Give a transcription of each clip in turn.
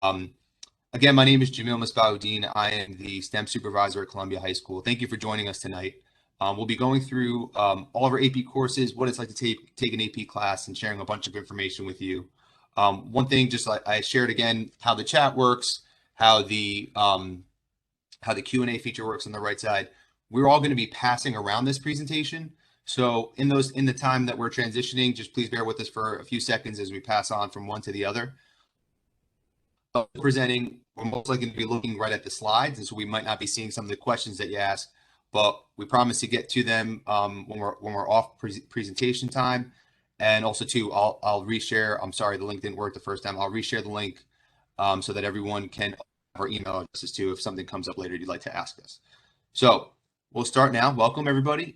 Um, Again, my name is Jamil Misbahudeen. I am the STEM supervisor at Columbia High School. Thank you for joining us tonight. We'll be going through all of our AP courses, what it's like to take an AP class, and sharing a bunch of information with you. One thing, just like I shared again, how the chat works, how the Q&A feature works on the right side. We're all going to be passing around this presentation. So in the time that we're transitioning, just please bear with us for a few seconds as we pass on from one to the other. Presenting, we're most likely going to be looking right at the slides, and so we might not be seeing some of the questions that you ask, but we promise to get to them when we're off presentation time. And also too, I'll reshare. I'm sorry, the link didn't work the first time. I'll reshare the link so that everyone can have our email addresses too if something comes up later you'd like to ask us. So we'll start now. Welcome everybody.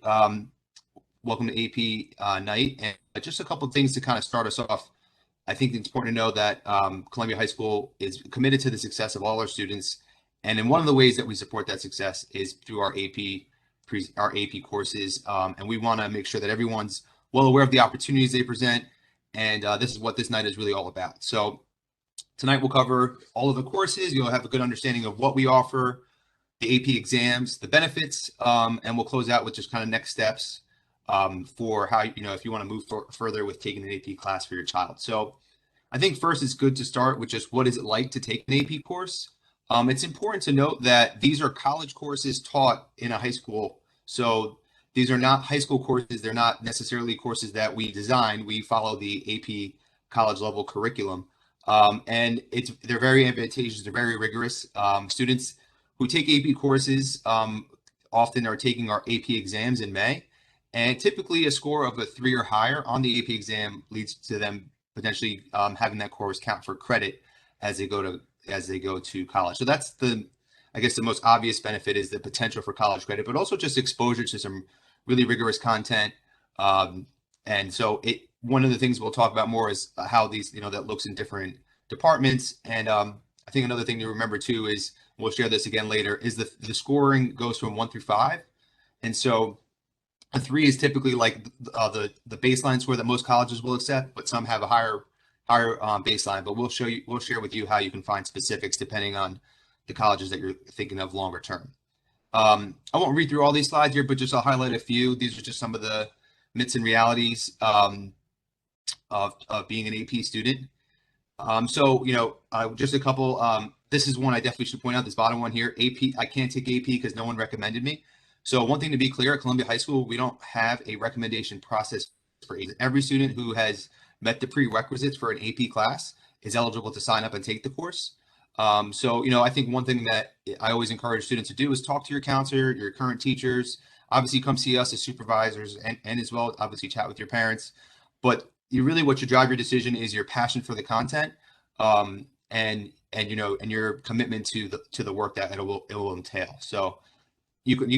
Welcome to AP night, and just a couple of things to kind of start us off. I think it's important to know that Columbia High School is committed to the success of all our students, and in one of the ways that we support that success is through our AP courses, and we want to make sure that everyone's well aware of the opportunities they present, and this is what this night is really all about. So tonight we'll cover all of the courses. You'll have a good understanding of what we offer, the AP exams, the benefits, and we'll close out with just kind of next steps for how, if you want to move further with taking an AP class for your child. So I think first it's good to start with just what is it like to take an AP course. It's important to note that these are college courses taught in a high school. So these are not high school courses. They're not necessarily courses that we design. We follow the AP college level curriculum. And they're very advantageous. They're very rigorous. Students who take AP courses often are taking our AP exams in May. And typically a score of a 3 or higher on the AP exam leads to them potentially having that course count for credit as they go to college. So that's I guess the most obvious benefit is the potential for college credit, but also just exposure to some really rigorous content. And so one of the things we'll talk about more is how these, that looks in different departments. And I think another thing to remember too is, we'll share this again later, is the scoring goes from 1 through 5. And so a 3 is typically like the baseline score that most colleges will accept, but some have a higher baseline. But we'll share with you how you can find specifics depending on the colleges that you're thinking of longer term. I won't read through all these slides here, but just I'll highlight a few. These are just some of the myths and realities of being an AP student. So just a couple. This is one I definitely should point out. This bottom one here, AP. I can't take AP because no one recommended me. So one thing to be clear, at Columbia High School, we don't have a recommendation process for every student who has met the prerequisites for an AP class is eligible to sign up and take the course. So, I think one thing that I always encourage students to do is talk to your counselor, your current teachers, obviously come see us as supervisors and as well, obviously chat with your parents. But what should drive your decision is your passion for the content and your commitment to the work that it will entail. So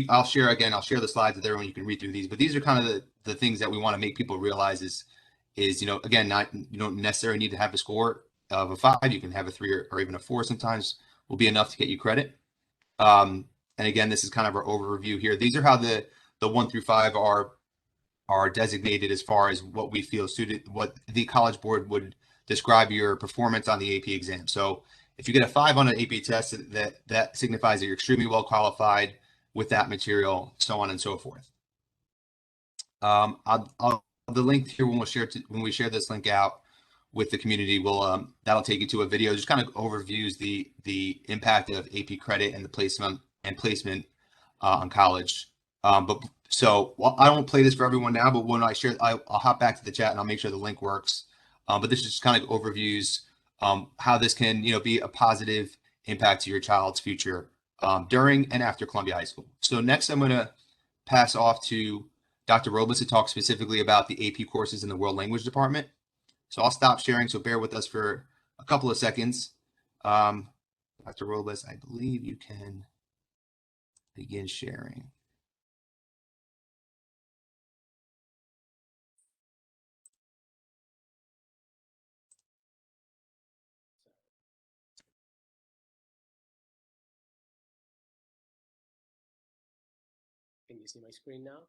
I'll share the slides with everyone. You can read through these, but these are kind of the things that we want to make people realize is again, you don't necessarily need to have a score of a 5. You can have a 3 or even a 4 sometimes will be enough to get you credit. And again, this is kind of our overview here. These are how the 1 through 5 are designated as far as what we feel what the College Board would describe your performance on the AP exam. So if you get a 5 on an AP test, that signifies that you're extremely well qualified with that material, so on and so forth. The link here when we share this link out with the community will that'll take you to a video just kind of overviews the impact of AP credit and the placement on college. But I won't play this for everyone now, but when I share, I'll hop back to the chat and I'll make sure the link works. But this just kind of overviews how this can be a positive impact to your child's future during and after Columbia High School. So next I'm going to pass off to Dr. Robles to talk specifically about the AP courses in the World Language Department. So I'll stop sharing, so bear with us for a couple of seconds. Dr. Robles, I believe you can begin sharing. Can you see my screen now?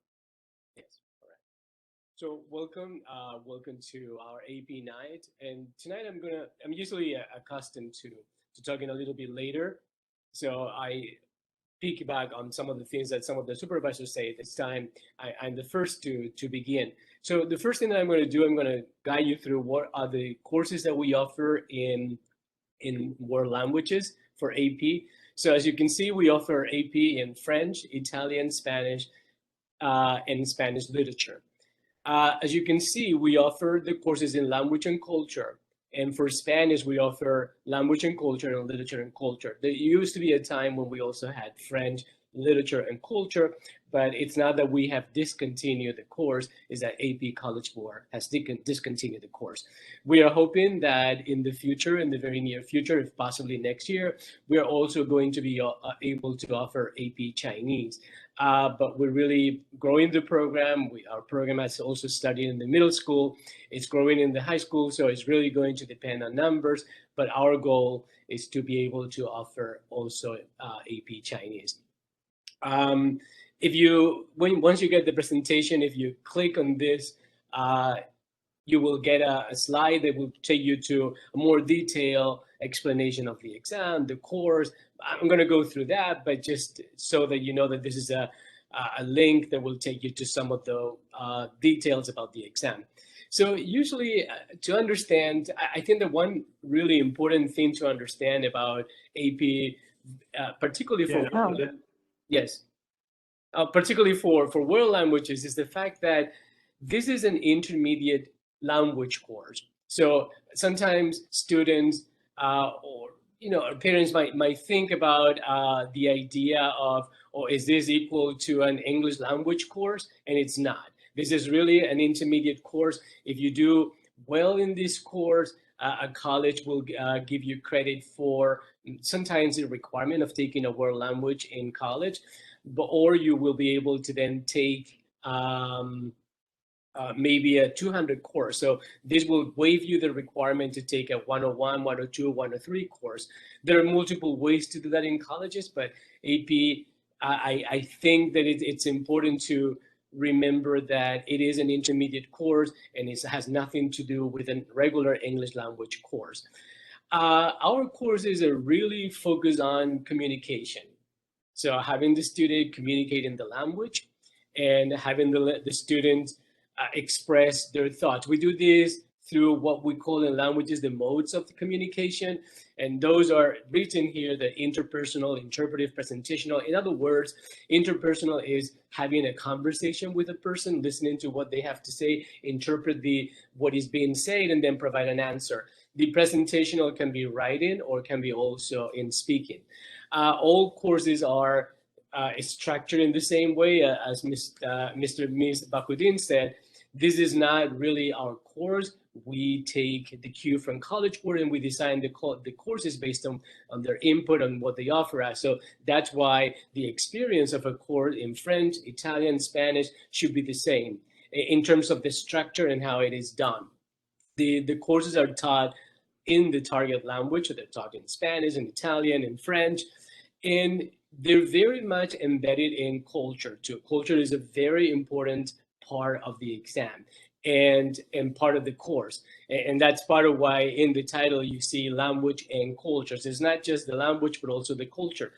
Yes, all right. So welcome to our AP night. And tonight I'm usually accustomed to to talking a little bit later. So I piggyback on some of the things that some of the supervisors say this time. I'm the first to begin. So the first thing that I'm going to do, I'm going to guide you through what are the courses that we offer in world languages for AP. So as you can see, we offer AP in French, Italian, Spanish, and Spanish literature. As you can see, we offer the courses in language and culture. And for Spanish, we offer language and culture and literature and culture. There used to be a time when we also had French, literature, and culture, but it's not that we have discontinued the course, is that AP College Board has discontinued the course. We are hoping that in the future, in the very near future, if possibly next year, we are also going to be able to offer AP Chinese. But we're really growing the program. Our program has also studied in the middle school. It's growing in the high school, so it's really going to depend on numbers. But our goal is to be able to offer also AP Chinese. Once you get the presentation, if you click on this, you will get a slide that will take you to a more detailed explanation of the exam, the course. I'm going to go through that, but just so that you know that this is a link that will take you to some of the details about the exam. So usually to understand, I think that one really important thing to understand about AP, particularly for particularly for world languages, is the fact that this is an intermediate language course. So sometimes students or parents might think about the idea of, oh, is this equal to an English language course? And it's not. This is really an intermediate course. If you do well in this course, a college will give you credit for sometimes the requirement of taking a world language in college, or you will be able to then take maybe a 200 course. So this will waive you the requirement to take a 101, 102, 103 course. There are multiple ways to do that in colleges, but AP, I think that it's important to remember that it is an intermediate course and it has nothing to do with a regular English language course. Our courses are really focused on communication. So having the student communicate in the language and having the student express their thoughts. We do this through what we call in languages the modes of the communication, and those are written here: the interpersonal, interpretive, presentational. In other words, interpersonal is having a conversation with a person, listening to what they have to say, interpret what is being said, and then provide an answer. The presentational can be writing or can be also in speaking. All courses are structured in the same way as Mr. and Ms. Bakudin said. This is not really our course. We take the cue from College Board and we design the courses based on their input on what they offer us. So that's why the experience of a course in French, Italian, Spanish should be the same in terms of the structure and how it is done. The courses are taught in the target language, so they're taught in Spanish and Italian and French, and they're very much embedded in culture too. Culture is a very important part of the exam and part of the course. And that's part of why in the title you see language and cultures. It's not just the language, but also the culture.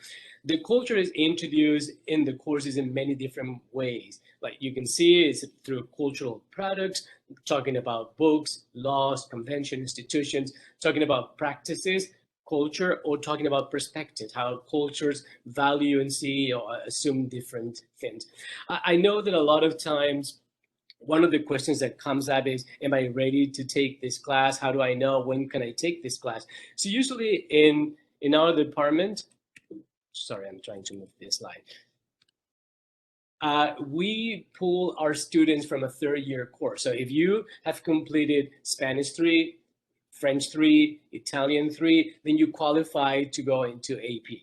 The culture is introduced in the courses in many different ways. Like you can see, it's through cultural products, talking about books, laws, convention, institutions, talking about practices, culture, or talking about perspectives, how cultures value and see or assume different things. I know that a lot of times, one of the questions that comes up is, am I ready to take this class? How do I know when can I take this class? So usually in our department, sorry, I'm trying to move this slide. We pull our students from a third-year course. So if you have completed Spanish 3, French 3, Italian 3, then you qualify to go into AP.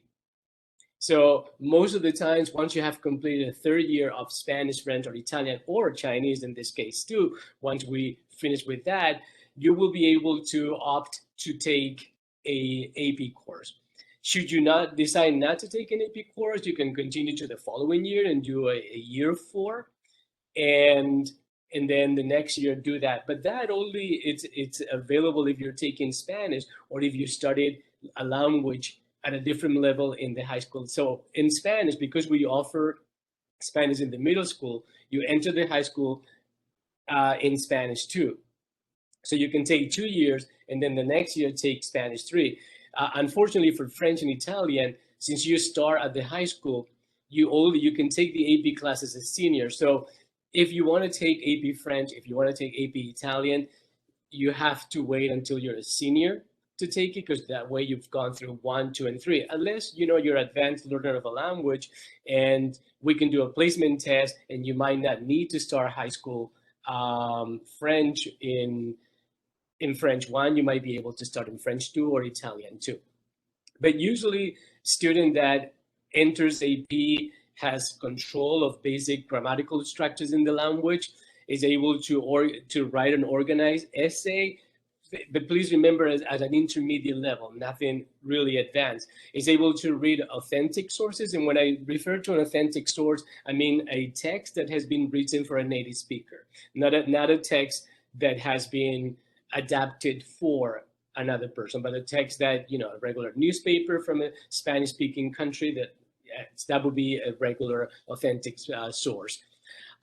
So most of the times, once you have completed a third year of Spanish, French, or Italian, or Chinese in this case too, once we finish with that, you will be able to opt to take a AP course. Should you not decide not to take an AP course, you can continue to the following year and do a year 4, and then the next year do that. But that only it's available if you're taking Spanish or if you studied a language at a different level in the high school. So in Spanish, because we offer Spanish in the middle school, you enter the high school in Spanish 2. So you can take 2 years, and then the next year take Spanish 3. Unfortunately for French and Italian, since you start at the high school, you can take the AP classes as senior. So if you want to take AP French, if you want to take AP Italian, you have to wait until you're a senior to take it, because that way you've gone through 1, 2, and 3. Unless you're advanced learner of a language, and we can do a placement test, and you might not need to start high school French in French 1. You might be able to start in French 2 or Italian 2. But usually, student that enters AP has control of basic grammatical structures in the language, is able to write an organized essay. But please remember, at an intermediate level, nothing really advanced, is able to read authentic sources. And when I refer to an authentic source, I mean a text that has been written for a native speaker, not a text that has been adapted for another person, but a text that, a regular newspaper from a Spanish-speaking country, that would be a regular authentic source.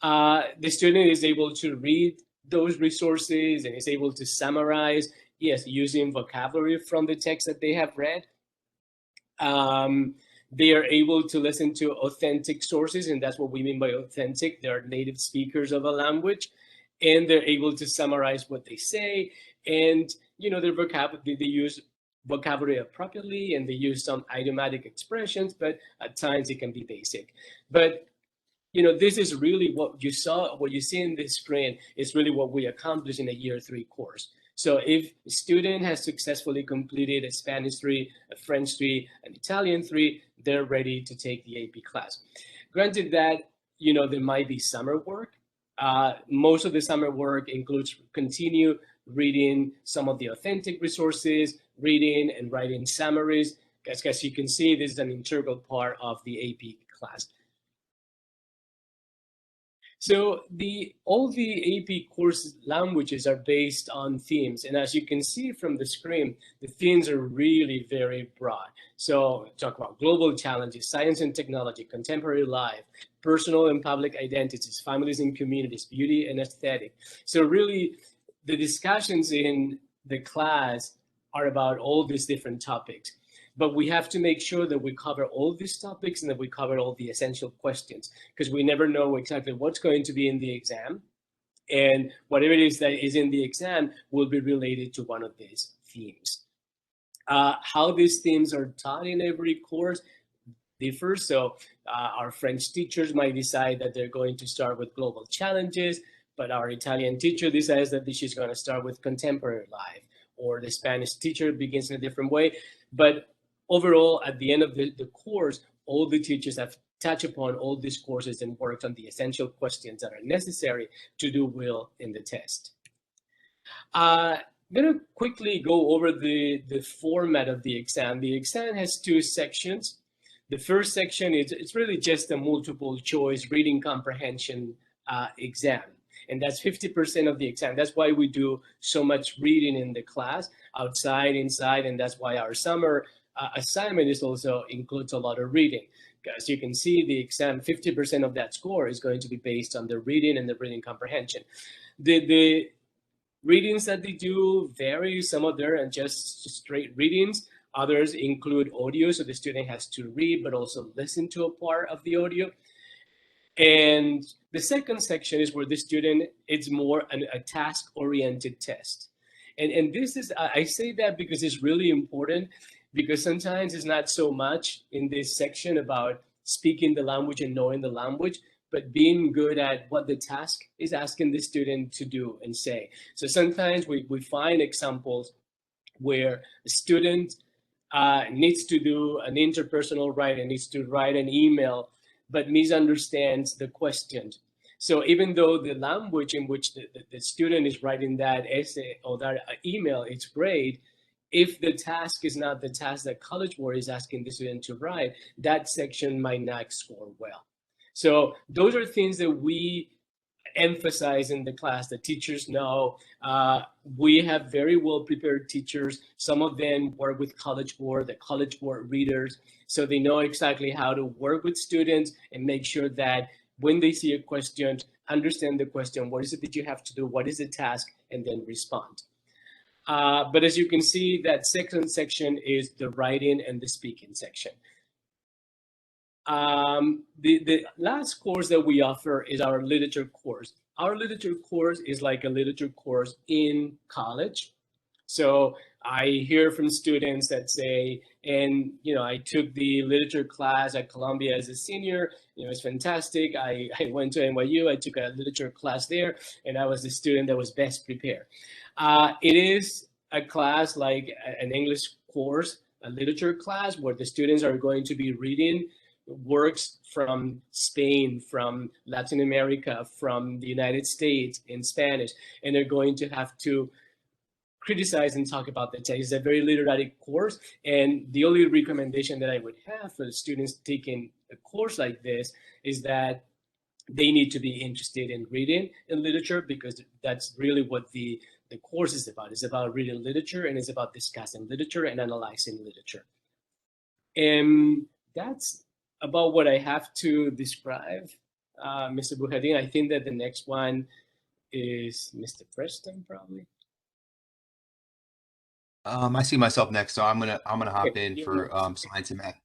The student is able to read those resources and is able to summarize, yes, using vocabulary from the text that they have read. They are able to listen to authentic sources, and that's what we mean by authentic. They're native speakers of a language, and they're able to summarize what they say. And, their vocabulary, they use vocabulary appropriately, and they use some idiomatic expressions, but at times it can be basic. But this is really what you see in this screen is really what we accomplished in a year 3 course. So if a student has successfully completed a Spanish 3, a French 3, an Italian 3, they're ready to take the AP class. Granted that, there might be summer work. Most of the summer work includes continue reading some of the authentic resources, reading and writing summaries. As you can see, this is an integral part of the AP class. So all the AP course languages are based on themes. And as you can see from the screen, the themes are really very broad. So talk about global challenges, science and technology, contemporary life, personal and public identities, families and communities, beauty and aesthetic. So really, the discussions in the class are about all these different topics. But we have to make sure that we cover all these topics and that we cover all the essential questions, because we never know exactly what's going to be in the exam. And whatever it is that is in the exam will be related to one of these themes. How these themes are taught in every course differs. So our French teachers might decide that they're going to start with global challenges, but our Italian teacher decides that she's going to start with contemporary life, or the Spanish teacher begins in a different way. But overall, at the end of the course, all the teachers have touched upon all these courses and worked on the essential questions that are necessary to do well in the test. I'm going to quickly go over the format of the exam. The exam has 2 sections. The first section it's really just a multiple choice reading comprehension exam. And that's 50% of the exam. That's why we do so much reading in the class, outside, inside, and that's why our summer assignment is also includes a lot of reading. As you can see, the exam, 50% of that score is going to be based on the reading and the reading comprehension. The readings that they do vary. Some of them are just straight readings. Others include audio, so the student has to read, but also listen to a part of the audio. And the second section is where the student, it's more a task-oriented test. And this is, I say that because it's really important, because sometimes it's not so much in this section about speaking the language and knowing the language, but being good at what the task is asking the student to do and say. So sometimes we find examples where a student needs to do an interpersonal writing, needs to write an email, but misunderstands the question. So even though the language in which the student is writing that essay or that email is great, if the task is not the task that College Board is asking the student to write, that section might not score well. So those are things that we emphasize in the class. The teachers know we have very well prepared teachers. Some of them work with College Board, the College Board readers, so they know exactly how to work with students and make sure that when they see a question, understand the question, what is it that you have to do, what is the task, and then respond. But as you can see, that second section is the writing and the speaking section. The last course that we offer is our literature course. Our literature course is like a literature course in college. So I hear from students that say, and I took the literature class at Columbia as a senior. It's fantastic. I went to NYU. I took a literature class there, and I was the student that was best prepared. It is a class like an English course, a literature class, where the students are going to be reading works from Spain, from Latin America, from the United States in Spanish, and they're going to have to criticize and talk about the text. It's a very literary course, and the only recommendation that I would have for the students taking a course like this is that they need to be interested in reading and literature, because that's really what the course is about. It's about reading literature, and it's about discussing literature and analyzing literature. And that's about what I have to describe, Mr. Bujardin. I think that the next one is Mr. Preston, probably. I see myself next, so I'm gonna hop in for science and math.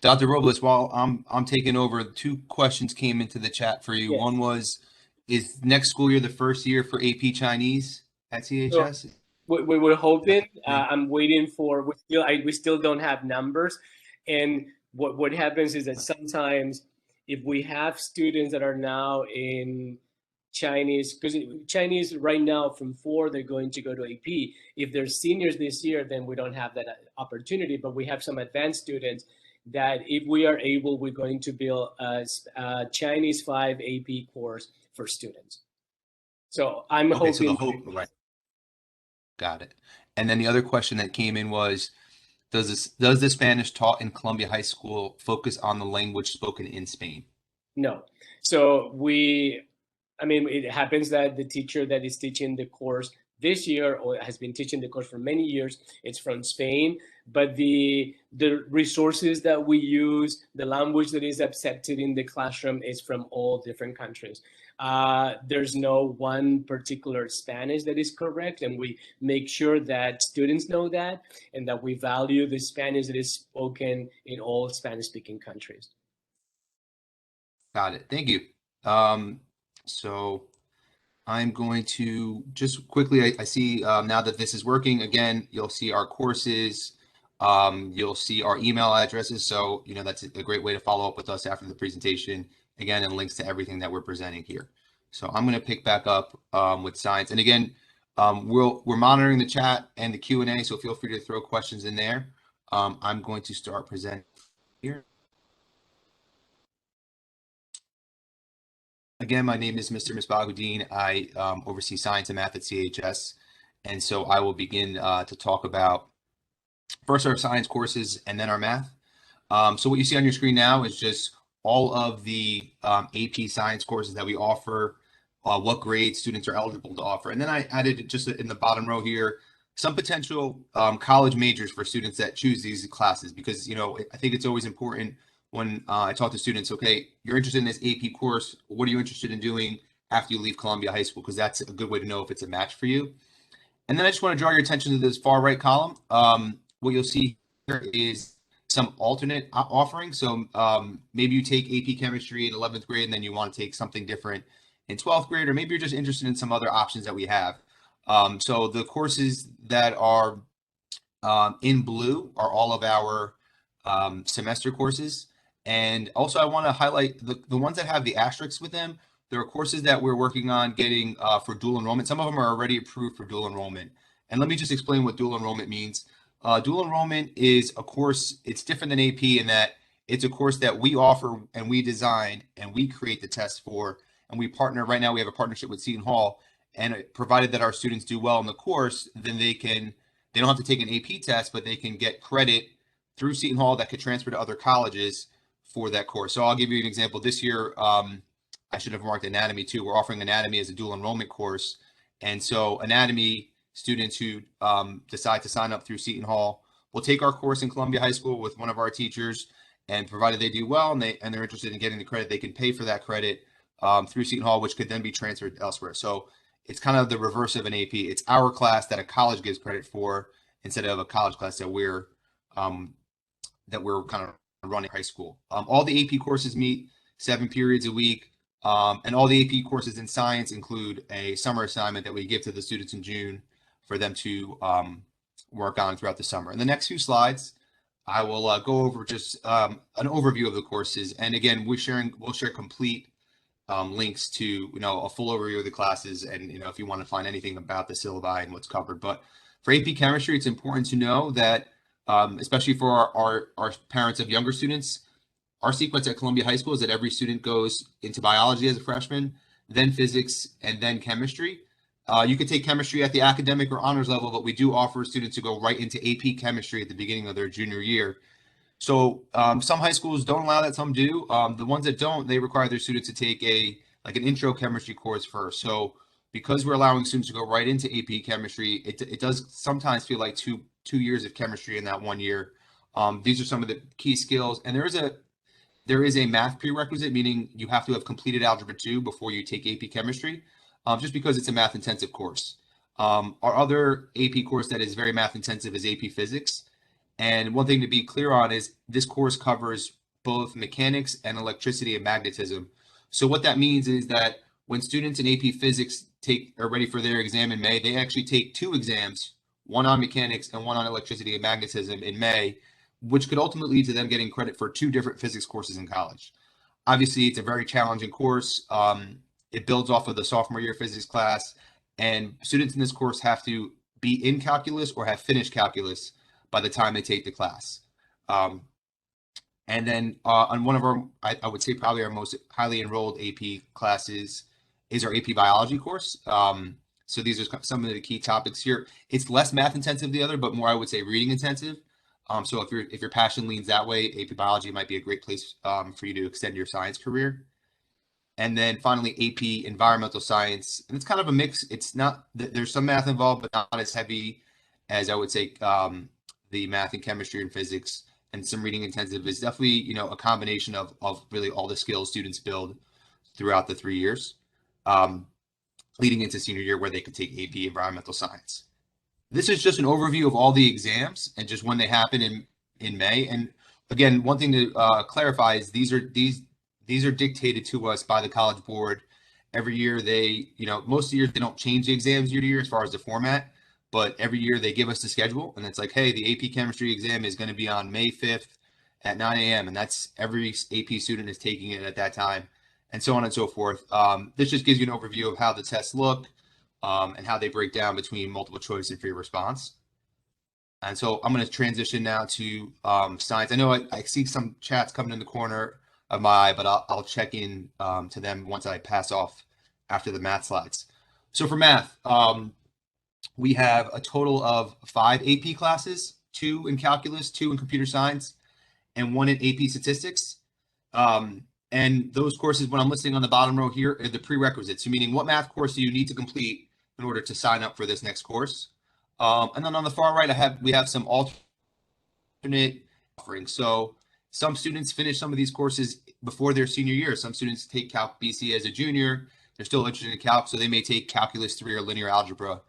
Dr. Robles, while I'm taking over, 2 questions came into the chat for you. Yes. One was, is next school year the first year for AP Chinese at CHS? So we were hoping. I'm waiting for. We still don't have numbers, and what happens is that sometimes if we have students that are now in Chinese, because Chinese right now from 4, they're going to go to AP. If they're seniors this year, then we don't have that opportunity, but we have some advanced students that if we are able, we're going to build a Chinese 5 AP course for students. So I'm hoping. So the hope, right. Got it. And then the other question that came in was, does the Spanish taught in Columbia High School focus on the language spoken in Spain? No. So it happens that the teacher that is teaching the course this year, or has been teaching the course for many years, it's from Spain, but the resources that we use, the language that is accepted in the classroom is from all different countries. There's no one particular Spanish that is correct, and we make sure that students know that, and that we value the Spanish that is spoken in all Spanish-speaking countries. Got it. Thank you. So I'm going to just quickly, I see now that this is working, again, you'll see our courses, you'll see our email addresses. So, that's a great way to follow up with us after the presentation, again, and links to everything that we're presenting here. So I'm going to pick back up with science. And again, we're monitoring the chat and the Q&A, so feel free to throw questions in there. I'm going to start presenting here. Again, my name is Mr. Misbahuddin. I oversee science and math at CHS. And so I will begin to talk about first our science courses and then our math. So what you see on your screen now is just all of the AP science courses that we offer, what grades students are eligible to offer. And then I added just in the bottom row here, some potential college majors for students that choose these classes, because, I think it's always important when I talk to students, okay, you're interested in this AP course, what are you interested in doing after you leave Columbia High School? Because that's a good way to know if it's a match for you. And then I just want to draw your attention to this far right column. What you'll see here is some alternate offerings. So maybe you take AP chemistry in 11th grade and then you want to take something different in 12th grade, or maybe you're just interested in some other options that we have. So the courses that are in blue are all of our semester courses. And also I want to highlight the ones that have the asterisks with them. There are courses that we're working on getting for dual enrollment. Some of them are already approved for dual enrollment. And let me just explain what dual enrollment means. Dual enrollment is a course, it's different than AP in that it's a course that we offer and we design and we create the test for, and we partner. Right now we have a partnership with Seton Hall, and provided that our students do well in the course, then they don't have to take an AP test, but they can get credit through Seton Hall that could transfer to other colleges for that course. So I'll give you an example. This year, I should have marked anatomy too. We're offering anatomy as a dual enrollment course. And so anatomy students who decide to sign up through Seton Hall will take our course in Columbia High School with one of our teachers. And provided they do well and they're interested in getting the credit, they can pay for that credit through Seton Hall, which could then be transferred elsewhere. So it's kind of the reverse of an AP. It's our class that a college gives credit for instead of a college class that we're kind of running high school. All the AP courses meet 7 periods a week, and all the AP courses in science include a summer assignment that we give to the students in June for them to work on throughout the summer. In the next few slides, I will go over just an overview of the courses, and again, we'll share complete links to a full overview of the classes, and if you want to find anything about the syllabi and what's covered. But for AP Chemistry, it's important to know that, especially for our parents of younger students, our sequence at Columbia High School is that every student goes into biology as a freshman, then physics, and then chemistry. You could take chemistry at the academic or honors level, but we do offer students to go right into AP Chemistry at the beginning of their junior year. So some high schools don't allow that, some do. The ones that don't, they require their students to take an intro chemistry course first. So because we're allowing students to go right into AP Chemistry, it does sometimes feel like two years of chemistry in that 1 year. These are some of the key skills, and there is a math prerequisite, meaning you have to have completed Algebra 2 before you take AP Chemistry, just because it's a math intensive course. Our other AP course that is very math intensive is AP Physics. And one thing to be clear on is this course covers both mechanics and electricity and magnetism. So what that means is that when students in AP Physics are ready for their exam in May, they actually take 2 exams, one on mechanics and one on electricity and magnetism in May, which could ultimately lead to them getting credit for 2 different physics courses in college. Obviously, it's a very challenging course. It builds off of the sophomore year physics class, and students in this course have to be in calculus or have finished calculus by the time they take the class. And then on one of our, I would say probably our most highly enrolled AP classes is our AP Biology course. So these are some of the key topics here. It's less math intensive than the other, but more, I would say, reading intensive. So if your passion leans that way, AP Biology might be a great place for you to extend your science career. And then finally, AP Environmental Science, and it's kind of a mix. It's not, there's some math involved, but not as heavy as I would say the math and chemistry and physics, and some reading intensive. Is definitely a combination of really all the skills students build throughout the 3 years, leading into senior year where they could take AP Environmental Science. This is just an overview of all the exams and just when they happen in May. And again, one thing to clarify is these are dictated to us by the College Board. Every year most of the years they don't change the exams year to year as far as the format, but every year they give us the schedule, and it's like, hey, the AP Chemistry exam is going to be on May 5th at 9 a.m. And that's every AP student is taking it at that time, and so on and so forth. This just gives you an overview of how the tests look and how they break down between multiple choice and free response. And so I'm going to transition now to science. I know I see some chats coming in the corner of my eye, but I'll check in to them once I pass off after the math slides. So for math, we have a total of 5 AP classes, 2 in calculus, 2 in computer science, and 1 in AP statistics. And those courses, when I'm listing on the bottom row here, are the prerequisites, meaning what math course do you need to complete in order to sign up for this next course. And then on the far right, we have some alternate offerings. So some students finish some of these courses before their senior year. Some students take Calc BC as a junior. They're still interested in Calc, so they may take Calculus 3 or linear algebra.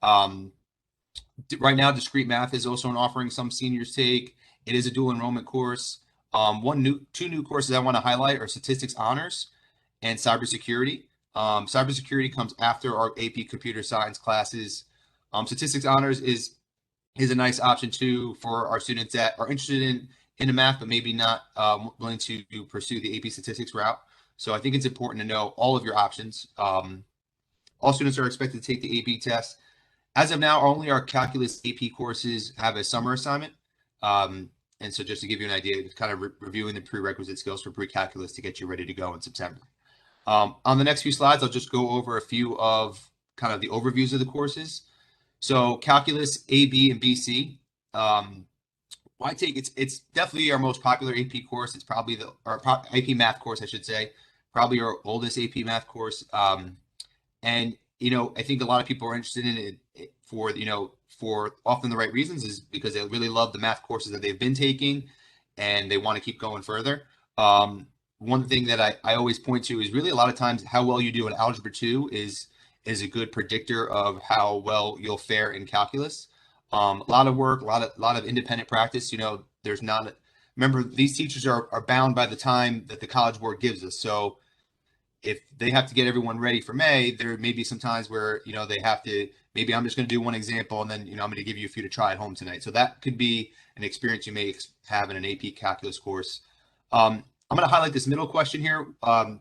Right now, discrete math is also an offering some seniors take. It is a dual enrollment course. 2 new courses I want to highlight are statistics honors and cybersecurity. Cybersecurity comes after our AP computer science classes. Statistics honors is a nice option too for our students that are interested in math, but maybe not willing to pursue the AP statistics route. So I think it's important to know all of your options. All students are expected to take the AP test. As of now, only our calculus AP courses have a summer assignment. And so just to give you an idea, it's kind of reviewing the prerequisite skills for pre-calculus to get you ready to go in September. On the next few slides, I'll just go over a few of kind of the overviews of the courses. So calculus A, B, and BC. Why take it's definitely our most popular AP course. It's probably our AP math course, I should say, probably our oldest AP math course. And, I think a lot of people are interested in it for often the right reasons, is because they really love the math courses that they've been taking and they want to keep going further. One thing that I always point to is really a lot of times how well you do in Algebra 2 is a good predictor of how well you'll fare in calculus. A lot of work, a lot of independent practice. There's not. Remember, these teachers are bound by the time that the College Board gives us. So if they have to get everyone ready for May, there may be some times where they have to. Maybe I'm just going to do one example, and then I'm going to give you a few to try at home tonight. So that could be an experience you may have in an AP Calculus course. I'm going to highlight this middle question here. I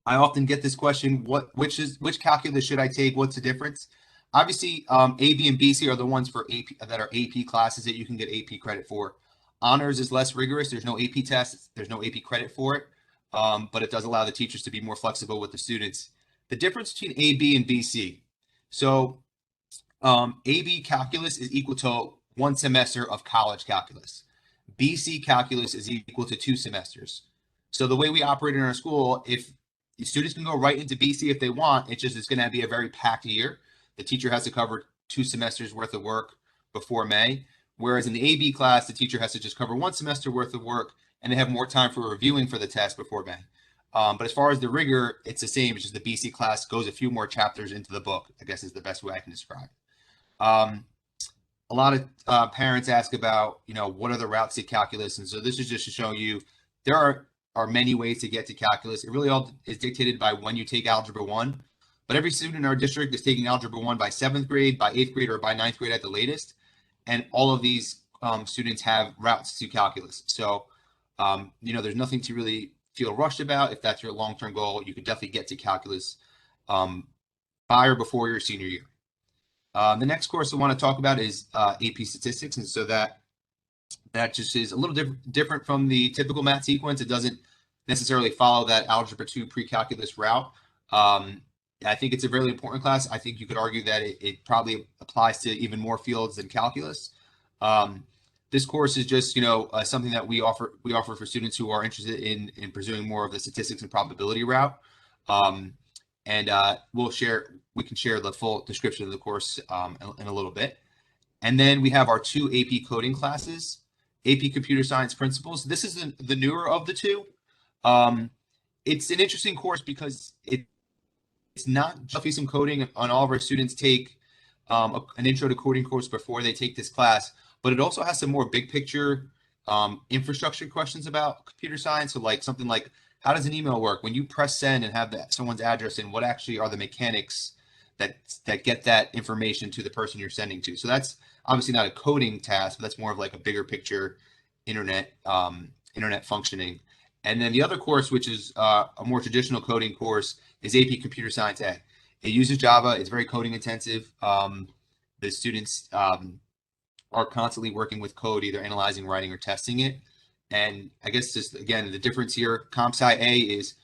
often get this question: which calculus should I take? What's the difference? Obviously, A, B, and BC are the ones for AP that are AP classes that you can get AP credit for. Honors is less rigorous. There's no AP test. There's no AP credit for it, but it does allow the teachers to be more flexible with the students. The difference between A, B, and BC. So AB calculus is equal to 1 semester of college calculus. BC calculus is equal to 2 semesters. So the way we operate in our school, if the students can go right into BC if they want, it's going to be a very packed year. The teacher has to cover 2 semesters worth of work before May. Whereas in the AB class, the teacher has to just cover 1 semester worth of work, and they have more time for reviewing for the test before May. But as far as the rigor, it's the same. It's just the BC class goes a few more chapters into the book, I guess is the best way I can describe it. A lot of parents ask about, what are the routes to calculus? And so this is just to show you there are many ways to get to calculus. It really all is dictated by when you take Algebra 1. But every student in our district is taking Algebra 1 by 7th grade, by 8th grade, or by 9th grade at the latest. And all of these students have routes to calculus. So, there's nothing to really feel rushed about. If that's your long-term goal, you could definitely get to calculus by or before your senior year. The next course I want to talk about is AP Statistics. And so that just is a little different from the typical math sequence. It doesn't necessarily follow that Algebra 2 pre-calculus route. I think it's a really important class. I think you could argue that it probably applies to even more fields than calculus. This course is just, something that we offer for students who are interested in pursuing more of the statistics and probability route. We can share the full description of the course in a little bit. And then we have our 2 AP coding classes, AP Computer Science Principles. This is the newer of the 2. It's an interesting course because it's not just some coding. On all of our students take an intro to coding course before they take this class, but it also has some more big picture infrastructure questions about computer science. So like something like, how does an email work? When you press send and have someone's address in, what actually are the mechanics that get that information to the person you're sending to? So that's obviously not a coding task, but that's more of like a bigger picture internet functioning. And then the other course, which is a more traditional coding course, is AP Computer Science A. It uses Java. It's very coding intensive. The students are constantly working with code, either analyzing, writing, or testing it. And I guess just, again, the difference here, Comp Sci A is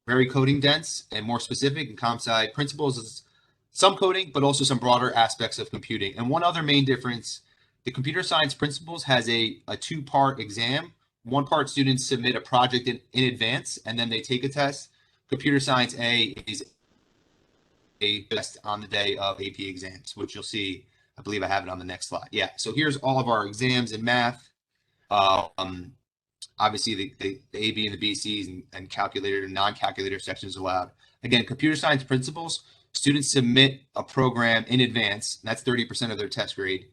very coding dense and more specific, and Comp Sci Principles is some coding, but also some broader aspects of computing. And one other main difference, the Computer Science Principles has a 2-part exam. One part, students submit a project in advance, and then they take a test. Computer Science A is a test on the day of AP exams, which you'll see. I believe I have it on the next slide. Yeah, so here's all of our exams in math. Obviously, the AB and the BCs and calculator and non-calculator sections allowed. Again, Computer Science Principles, students submit a program in advance. That's 30% of their test grade.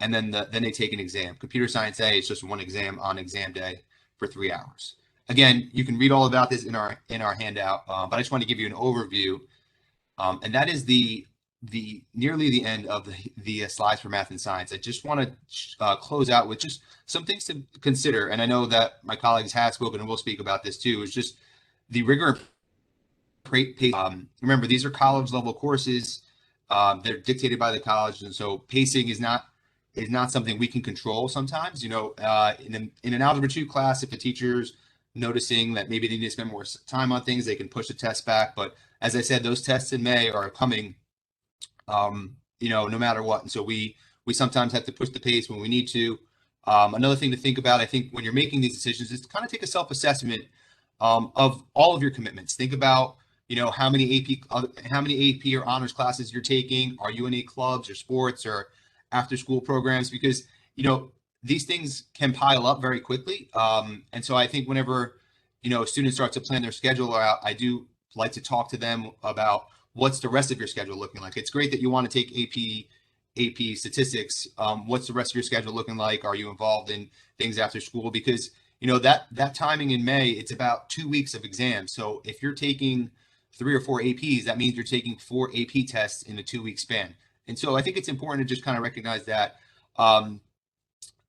And then they take an exam. Computer Science A is just one exam on exam day for 3 hours. Again, you can read all about this in our handout, but I just want to give you an overview. And that is nearly the end of the slides for math and science. I just want to close out with just some things to consider. And I know that my colleagues have spoken and will speak about this too, is just the rigor. Remember, these are college level courses. They're dictated by the college. And so pacing is not something we can control sometimes. In an Algebra 2 class, if the teacher's noticing that maybe they need to spend more time on things, they can push the test back. But as I said, those tests in May are coming, no matter what. And so we sometimes have to push the pace when we need to. Another thing to think about, I think, when you're making these decisions is to kind of take a self-assessment. of all of your commitments. Think about, how many AP or honors classes you're taking. Are you in any clubs or sports or after school programs? Because, these things can pile up very quickly. And so I think whenever, students start to plan their schedule out, I do like to talk to them about what's the rest of your schedule looking like. It's great that you want to take AP statistics. What's the rest of your schedule looking like? Are you involved in things after school? Because, that timing in May, it's about 2 weeks of exams. So if you're taking 3 or 4 APs, that means you're taking 4 AP tests in a 2-week span. And so I think it's important to just kind of recognize that.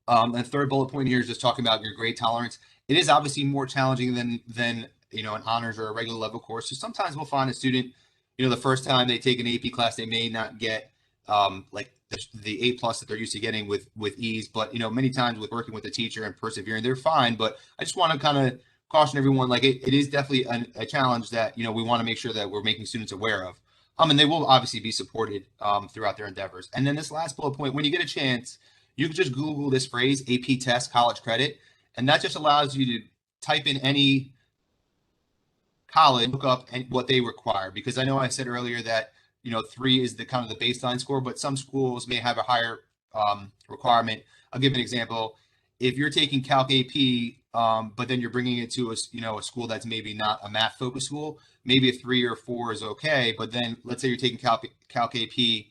The third bullet point here is just talking about your grade tolerance. It is obviously more challenging than an honors or a regular level course. So sometimes we'll find a student, the first time they take an AP class, they may not get like the A+ that they're used to getting with ease. But many times with working with the teacher and persevering, they're fine. But I just want to kind of caution everyone, like it is definitely a challenge that we want to make sure that we're making students aware of. And they will obviously be supported throughout their endeavors. And then this last bullet point, when you get a chance, you can just Google this phrase, AP test college credit, and that just allows you to type in any college, look up what they require. Because I know I said earlier that 3 is the kind of the baseline score, but some schools may have a higher requirement. I'll give an example. If you're taking Calc AP, but then you're bringing it to a school that's maybe not a math focused school, maybe a 3 or 4 is okay. But then let's say you're taking Calc AP,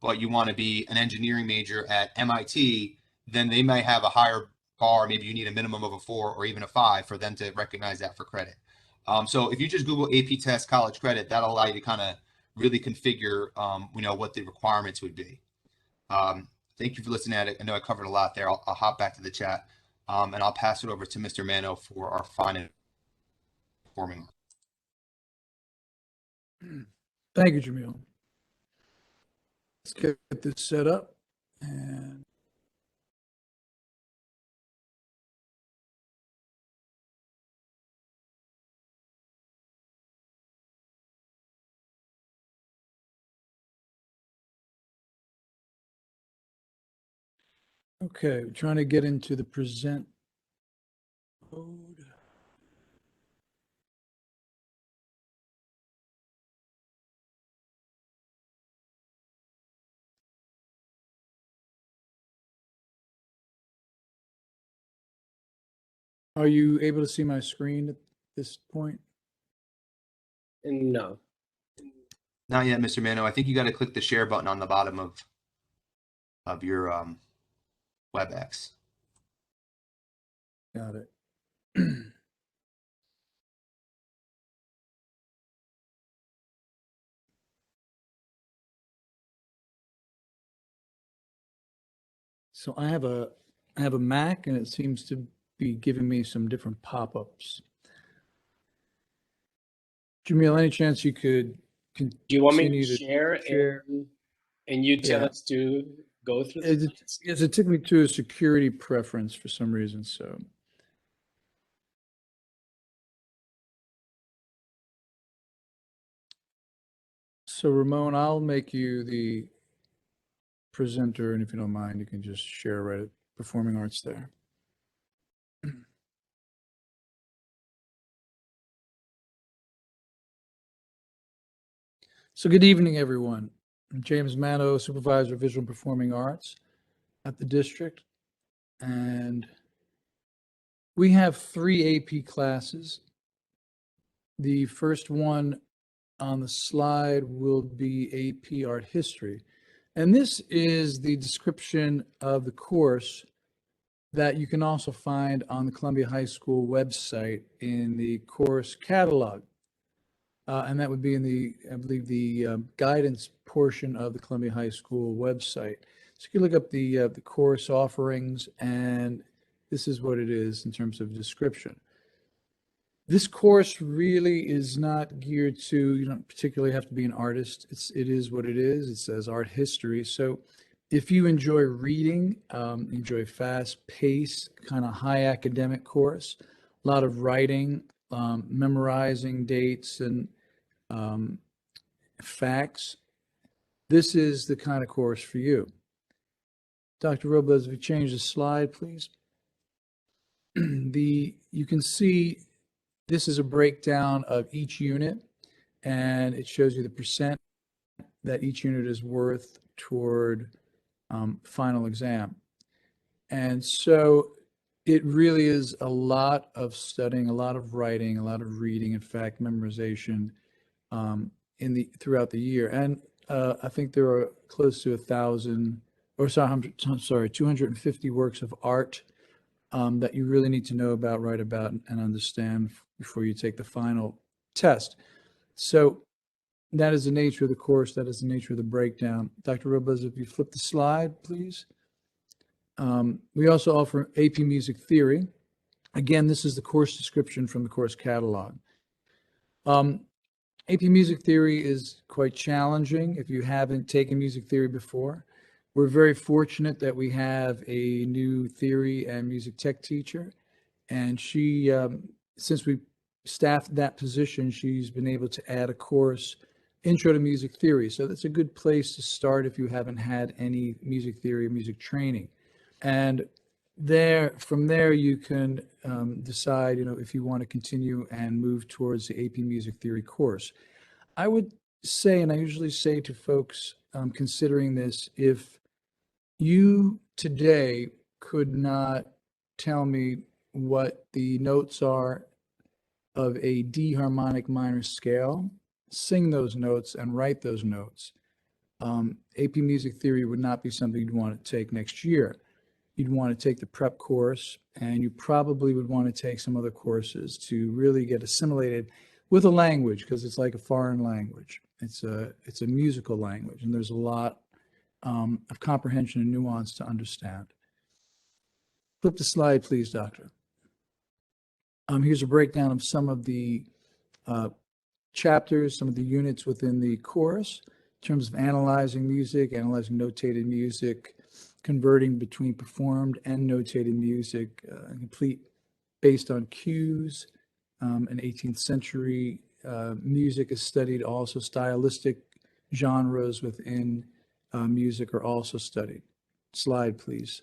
but you want to be an engineering major at MIT, then they may have a higher bar. Maybe you need a minimum of a 4 or even a 5 for them to recognize that for credit. So if you just Google AP test college credit, that'll allow you to kind of really configure, what the requirements would be. Thank you for listening at it. I know I covered a lot there. I'll hop back to the chat, and I'll pass it over to Mr. Mano for our final performing. Thank you, Jamil. Let's get this set up. And okay, we're trying to get into the present mode. Are you able to see my screen at this point? No. Not yet, Mr. Mano. I think you got to click the share button on the bottom of your WebEx. Got it. So I have a Mac, and it seems to be giving me some different pop-ups. Jamil, any chance you could Do you want me to share? share and you tell Yeah. us to go through It took me to a security preference for some reason. So Ramon, I'll make you the presenter, and if you don't mind, you can just share right at Performing Arts there. So good evening, everyone. I'm James Mano, Supervisor of Visual and Performing Arts at the district. And we have 3 AP classes. The first one on the slide will be AP Art History. And this is the description of the course that you can also find on the Columbia High School website in the course catalog. And that would be in I believe, the guidance portion of the Columbia High School website. So you can look up the course offerings, and this is what it is in terms of description. This course really is not geared to, you don't particularly have to be an artist. It is what it is. It says art history. So if you enjoy reading, enjoy fast-paced, kind of high academic course, a lot of writing, memorizing dates and facts, this is the kind of course for you. Dr. Robles, if you change the slide, please. You can see This is a breakdown of each unit, and it shows you the percent that each unit is worth toward final exam. And so it really is a lot of studying, a lot of writing, a lot of reading, in fact, memorization throughout the year. And I think there are close to 1,000, or sorry, 250 works of art that you really need to know about, write about, and understand before you take the final test. So that is the nature of the course. That is the nature of the breakdown. Dr. Robles, if you flip the slide, please. We also offer AP Music Theory. Again, this is the course description from the course catalog. AP Music Theory is quite challenging if you haven't taken music theory before. We're very fortunate that we have a new theory and music tech teacher, and she, since we staffed that position, she's been able to add a course, Intro to Music Theory. So that's a good place to start if you haven't had any music theory or music training. And from there, you can decide, if you want to continue and move towards the AP Music Theory course. I would say, and I usually say to folks considering this, if you today could not tell me what the notes are of a D harmonic minor scale, sing those notes and write those notes, AP Music Theory would not be something you'd want to take next year. You'd want to take the prep course, and you probably would want to take some other courses to really get assimilated with a language, because it's like a foreign language. It's a musical language, and there's a lot of comprehension and nuance to understand. Flip the slide, please, Doctor. Here's a breakdown of some of the chapters, some of the units within the course in terms of analyzing music, analyzing notated music, converting between performed and notated music, complete based on cues. In 18th century music is studied. Also, stylistic genres within music are also studied. Slide, please.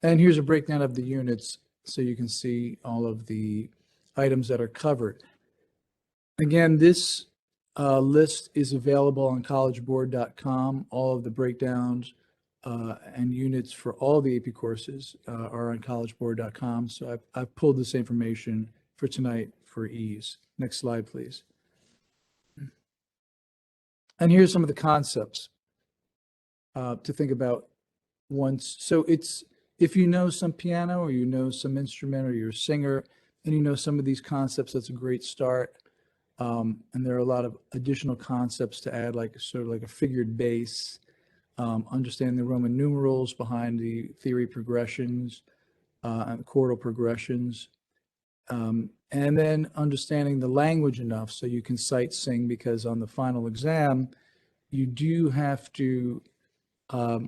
And here's a breakdown of the units so you can see all of the items that are covered. Again, this list is available on collegeboard.com. All of the breakdowns and units for all the AP courses are on collegeboard.com. So I've pulled this information for tonight for ease. Next slide, please. And here's some of the concepts to think about once. So it's, if you know some piano or you know some instrument or you're a singer and you know some of these concepts, that's a great start. And there are a lot of additional concepts to add, like sort of like a figured bass, understanding the Roman numerals behind the theory progressions and chordal progressions. And then understanding the language enough so you can sight sing, because on the final exam, you do have to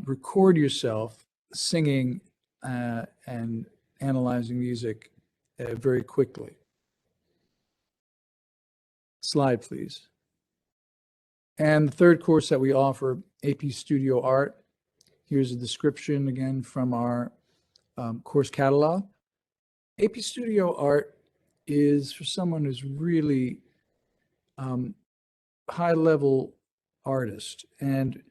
record yourself singing and analyzing music very quickly. Slide, please. And the third course that we offer, AP Studio Art. Here's a description again from our course catalog. AP Studio Art is for someone who's really high-level artist, and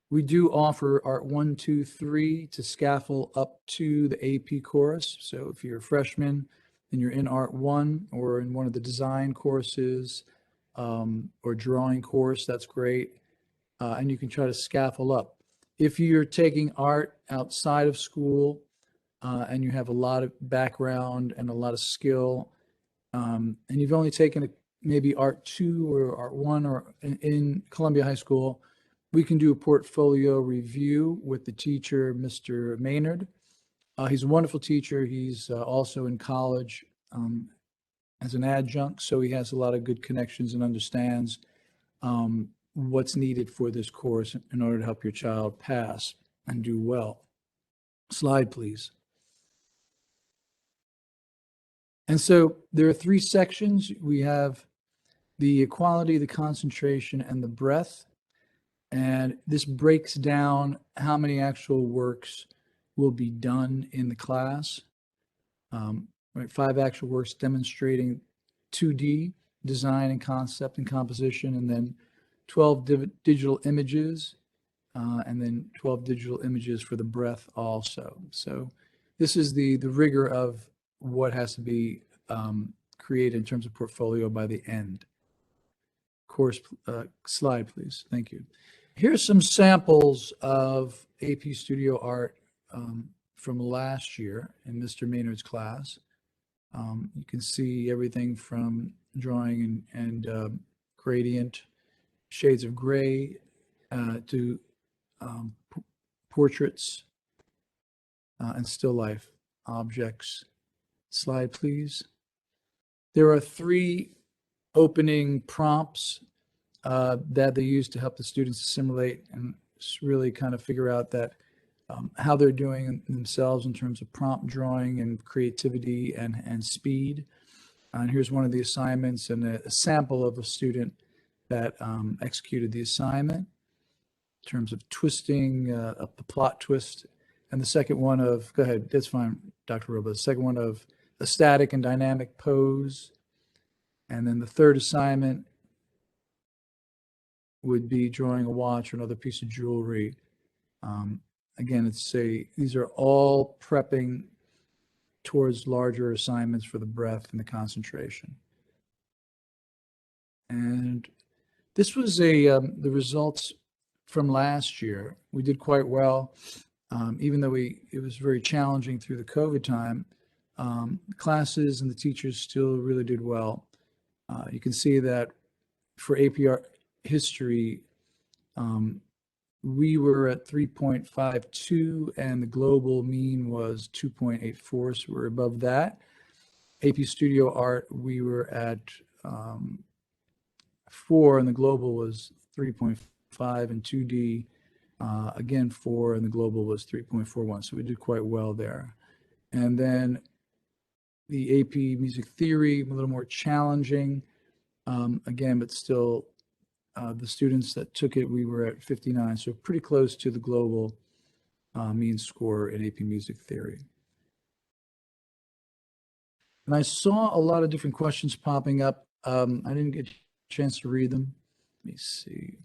we do offer Art 1, 2, 3 to scaffold up to the AP course. So if you're a freshman and you're in Art 1 or in one of the design courses or drawing course, that's great, and you can try to scaffold up. If you're taking art outside of school and you have a lot of background and a lot of skill, and you've only taken maybe Art 2 or Art 1 or in Columbia High School, we can do a portfolio review with the teacher, Mr. Maynard. He's a wonderful teacher. He's also in college as an adjunct, so he has a lot of good connections and understands what's needed for this course in order to help your child pass and do well. Slide, please. And so there are 3 sections. We have the quality, the concentration, and the breadth. And this breaks down how many actual works will be done in the class. right? 5 actual works demonstrating 2D design and concept and composition, and then 12 digital images, and then 12 digital images for the breath also. So this is the rigor of what has to be created in terms of portfolio by the end. Course slide, please. Thank you. Here's some samples of AP Studio Art from last year in Mr. Maynard's class. You can see everything from drawing and gradient, shades of gray, to portraits and still life objects. Slide, please. There are 3 opening prompts that they use to help the students assimilate and really kind of figure out that how they're doing themselves in terms of prompt drawing and creativity and speed. And here's one of the assignments and a sample of a student that executed the assignment in terms of twisting a plot twist. And the second one of, go ahead, that's fine, Dr. Robo. The second one of a static and dynamic pose. And then the third assignment would be drawing a watch or another piece of jewelry. Again, these are all prepping towards larger assignments for the breath and the concentration. And this was the results from last year. We did quite well, even though it was very challenging through the COVID time. Classes and the teachers still really did well. You can see that for APR history, we were at 3.52 and the global mean was 2.84, so we're above that. AP Studio Art, we were at 4 and the global was 3.5, and 2D, again 4 and the global was 3.41, so we did quite well there. And then the AP Music Theory, a little more challenging, again, but still the students that took it, we were at 59, so pretty close to the global mean score in AP Music Theory. And I saw a lot of different questions popping up. I didn't get a chance to read them. Let me see.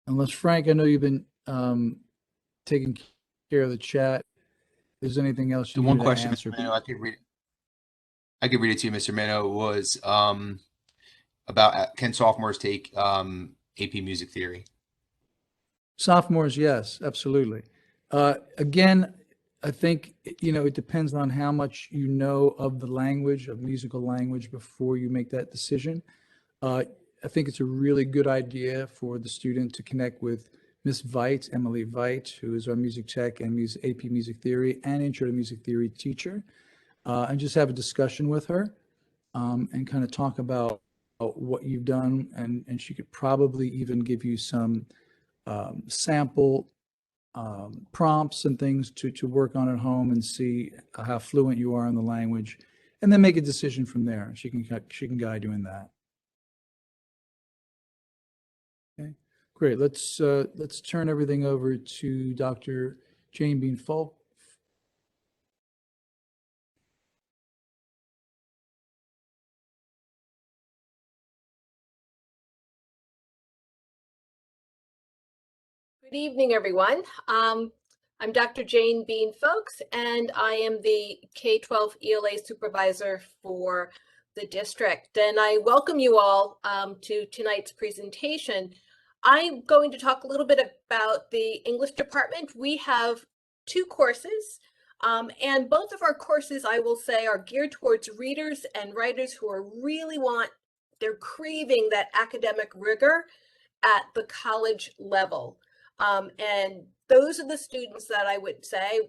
Unless, Frank, I know you've been taking care of the chat. If there's anything else you The one need to question, answer? Mr. Mano, I could read it to you, Mr. Mano, was about can sophomores take AP Music Theory? Sophomores, yes, absolutely. Again, I think, it depends on how much you know of the language, of musical language, before you make that decision. I think it's a really good idea for the student to connect with Miss Veit, Emily Veit, who is our music tech and AP Music Theory and Intro to Music Theory teacher, and just have a discussion with her and kind of talk about what you've done. And she could probably even give you some sample prompts and things to work on at home and see how fluent you are in the language, and then make a decision from there. She can guide you in that. Okay, great. Let's turn everything over to Dr. Jane Bean Folk. Good evening, everyone. I'm Dr. Jane Bean Folks, and I am the K-12 ELA supervisor for the district. And I welcome you all to tonight's presentation. I'm going to talk a little bit about the English department. We have 2 courses, and both of our courses, I will say, are geared towards readers and writers who are they're craving that academic rigor at the college level. And those are the students that I would say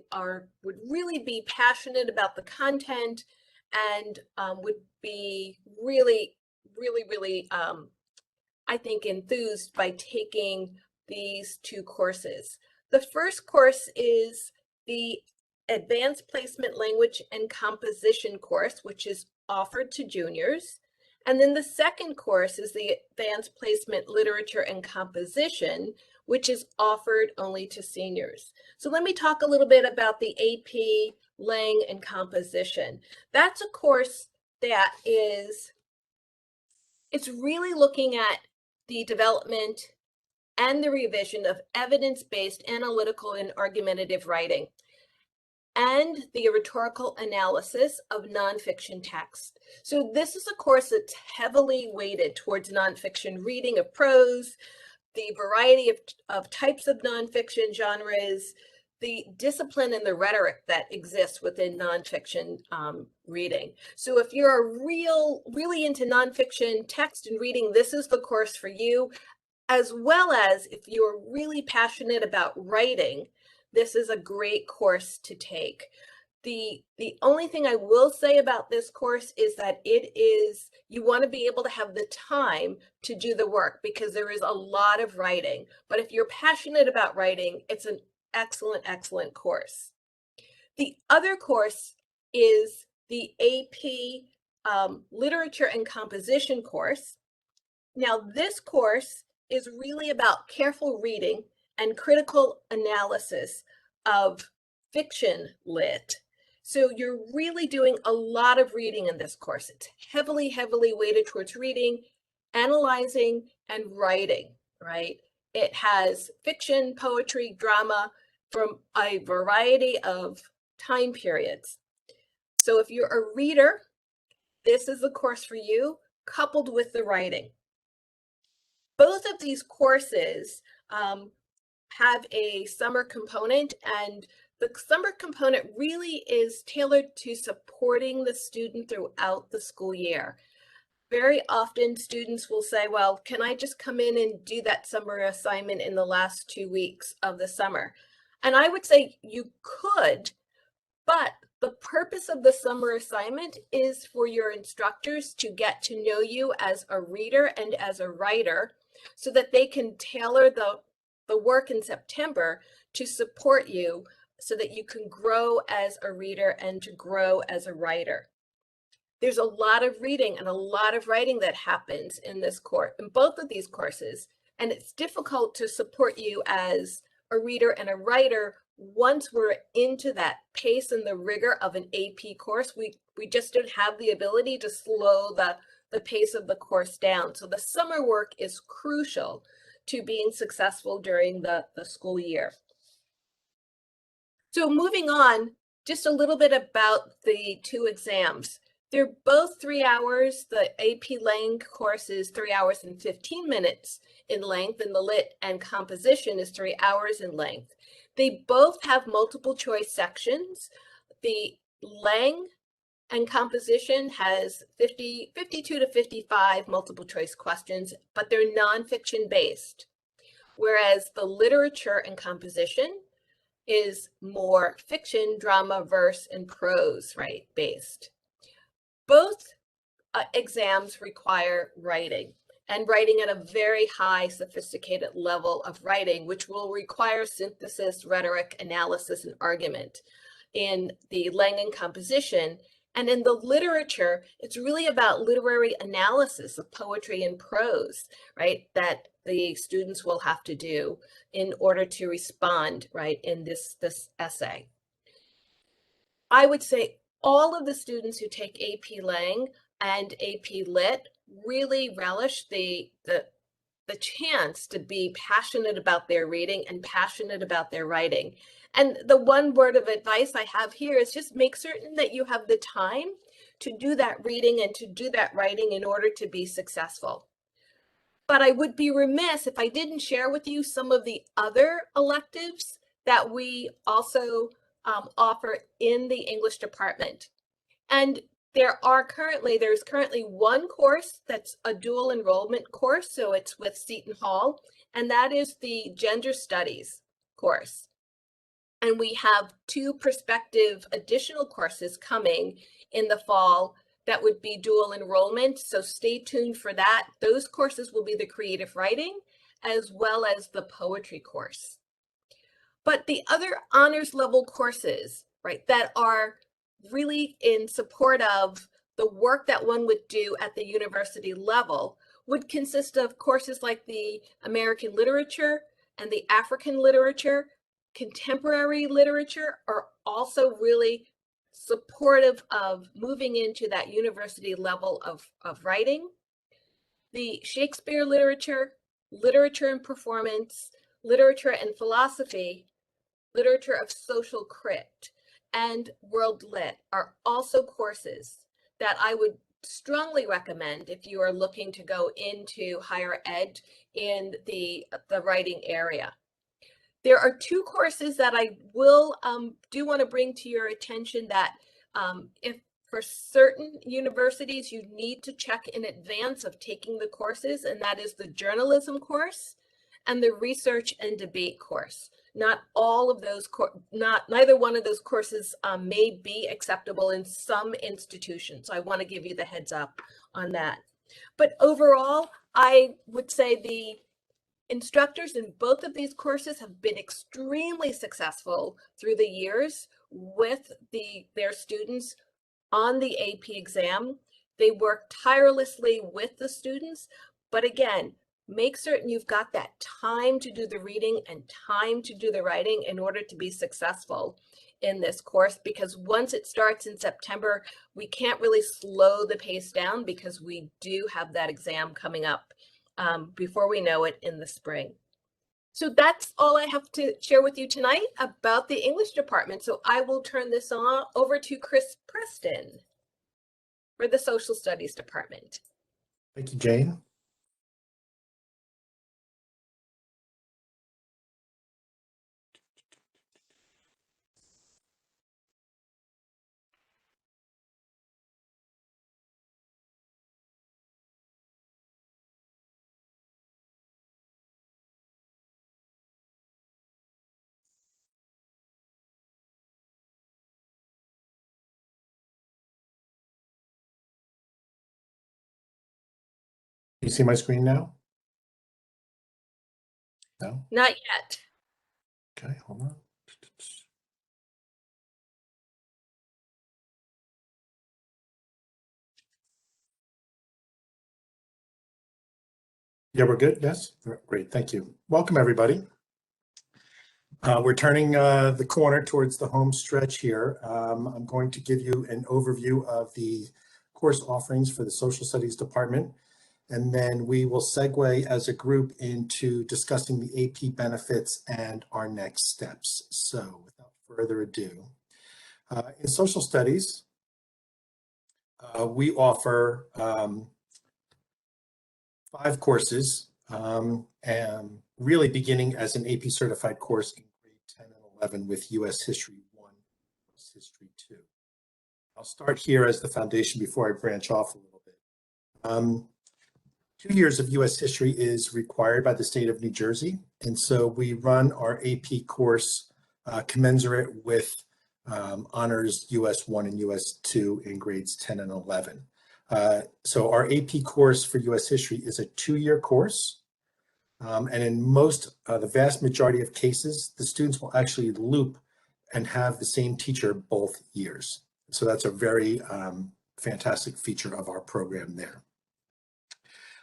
would really be passionate about the content and would be really, I think, enthused by taking these 2 courses. The first course is the Advanced Placement Language and Composition course, which is offered to juniors. And then the second course is the Advanced Placement Literature and Composition, which is offered only to seniors. So let me talk a little bit about the AP Lang and Composition. That's a course that it's really looking at the development and the revision of evidence-based analytical and argumentative writing, and the rhetorical analysis of nonfiction text. So this is a course that's heavily weighted towards nonfiction reading of prose, the variety of types of nonfiction genres, the discipline and the rhetoric that exists within nonfiction reading. So if you're really into nonfiction text and reading, this is the course for you, as well as if you're really passionate about writing, this is a great course to take. The only thing I will say about this course is that you want to be able to have the time to do the work because there is a lot of writing. But if you're passionate about writing, it's an excellent, excellent course. The other course is the AP Literature and Composition course. Now, this course is really about careful reading and critical analysis of fiction lit. So you're really doing a lot of reading in this course. It's heavily, heavily weighted towards reading, analyzing, and writing, right? It has fiction, poetry, drama from a variety of time periods. So if you're a reader, this is the course for you, coupled with the writing. Both of these courses have a summer component, and the summer component really is tailored to supporting the student throughout the school year. Very often students will say, well, can I just come in and do that summer assignment in the last 2 weeks of the summer? And I would say you could, but the purpose of the summer assignment is for your instructors to get to know you as a reader and as a writer so that they can tailor the work in September to support you so that you can grow as a reader and to grow as a writer. There's a lot of reading and a lot of writing that happens in this course, in both of these courses, and it's difficult to support you as a reader and a writer once we're into that pace and the rigor of an AP course. We just don't have the ability to slow the pace of the course down. So the summer work is crucial to being successful during the school year. So moving on, just a little bit about the two exams. They're both 3 hours. The AP Lang course is 3 hours and 15 minutes in length, and the Lit and Composition is 3 hours in length. They both have multiple choice sections. The Lang and Composition has 52 to 55 multiple choice questions, but they're nonfiction based. Whereas the Literature and Composition is more fiction, drama, verse, and prose, right, based. Both exams require writing, and writing at a very high sophisticated level of writing, which will require synthesis, rhetoric, analysis, and argument. In the Lang and Composition, and in the Literature, it's really about literary analysis of poetry and prose, right, that the students will have to do in order to respond, right, in this essay. I would say all of the students who take AP Lang and AP Lit really relish the chance to be passionate about their reading and passionate about their writing. And the one word of advice I have here is just make certain that you have the time to do that reading and to do that writing in order to be successful. But I would be remiss if I didn't share with you some of the other electives that we also offer in the English department. And there's currently one course that's a dual enrollment course, so it's with Seton Hall, and that is the Gender Studies course. And we have 2 prospective additional courses coming in the fall that would be dual enrollment, so stay tuned for that. Those courses will be the creative writing as well as the poetry course. But the other honors level courses, right, that are really in support of the work that one would do at the university level would consist of courses like the American Literature, and the African literature, contemporary literature are also really supportive of moving into that university level of writing. The Shakespeare literature, literature and performance, literature and philosophy, literature of social crit, and world lit are also courses that I would strongly recommend if you are looking to go into higher ed in the writing area. There are two courses that I will do want to bring to your attention that if for certain universities you need to check in advance of taking the courses, and that is the journalism course and the research and debate course. Not all of those, neither one of those courses may be acceptable in some institutions. So I want to give you the heads up on that. But overall, I would say the instructors in both of these courses have been extremely successful through the years with their students on the AP exam. They work tirelessly with the students, but again, make certain you've got that time to do the reading and time to do the writing in order to be successful in this course, because once it starts in September, we can't really slow the pace down because we do have that exam coming up before we know it in the spring. So that's all I have to share with you tonight about the English department. So I will turn this over to Chris Preston for the Social Studies department. Thank you, Jane. You see my screen now? No? Not yet. Okay, hold on. Yeah, we're good. Yes, great. Thank you. Welcome, everybody. We're turning the corner towards the home stretch here. I'm going to give you an overview of the course offerings for the Social Studies department, and then we will segue as a group into discussing the AP benefits and our next steps. So without further ado, in Social Studies, we offer 5 courses, and really beginning as an AP certified course in grade 10 and 11 with US History 1, US History 2. I'll start here as the foundation before I branch off a little bit. 2 years of US History is required by the state of New Jersey, and so we run our AP course commensurate with honors US 1 and US 2 in grades 10 and 11. So our AP course for US History is a 2-year course. And in the vast majority of cases, the students will actually loop and have the same teacher both years. So that's a very fantastic feature of our program there.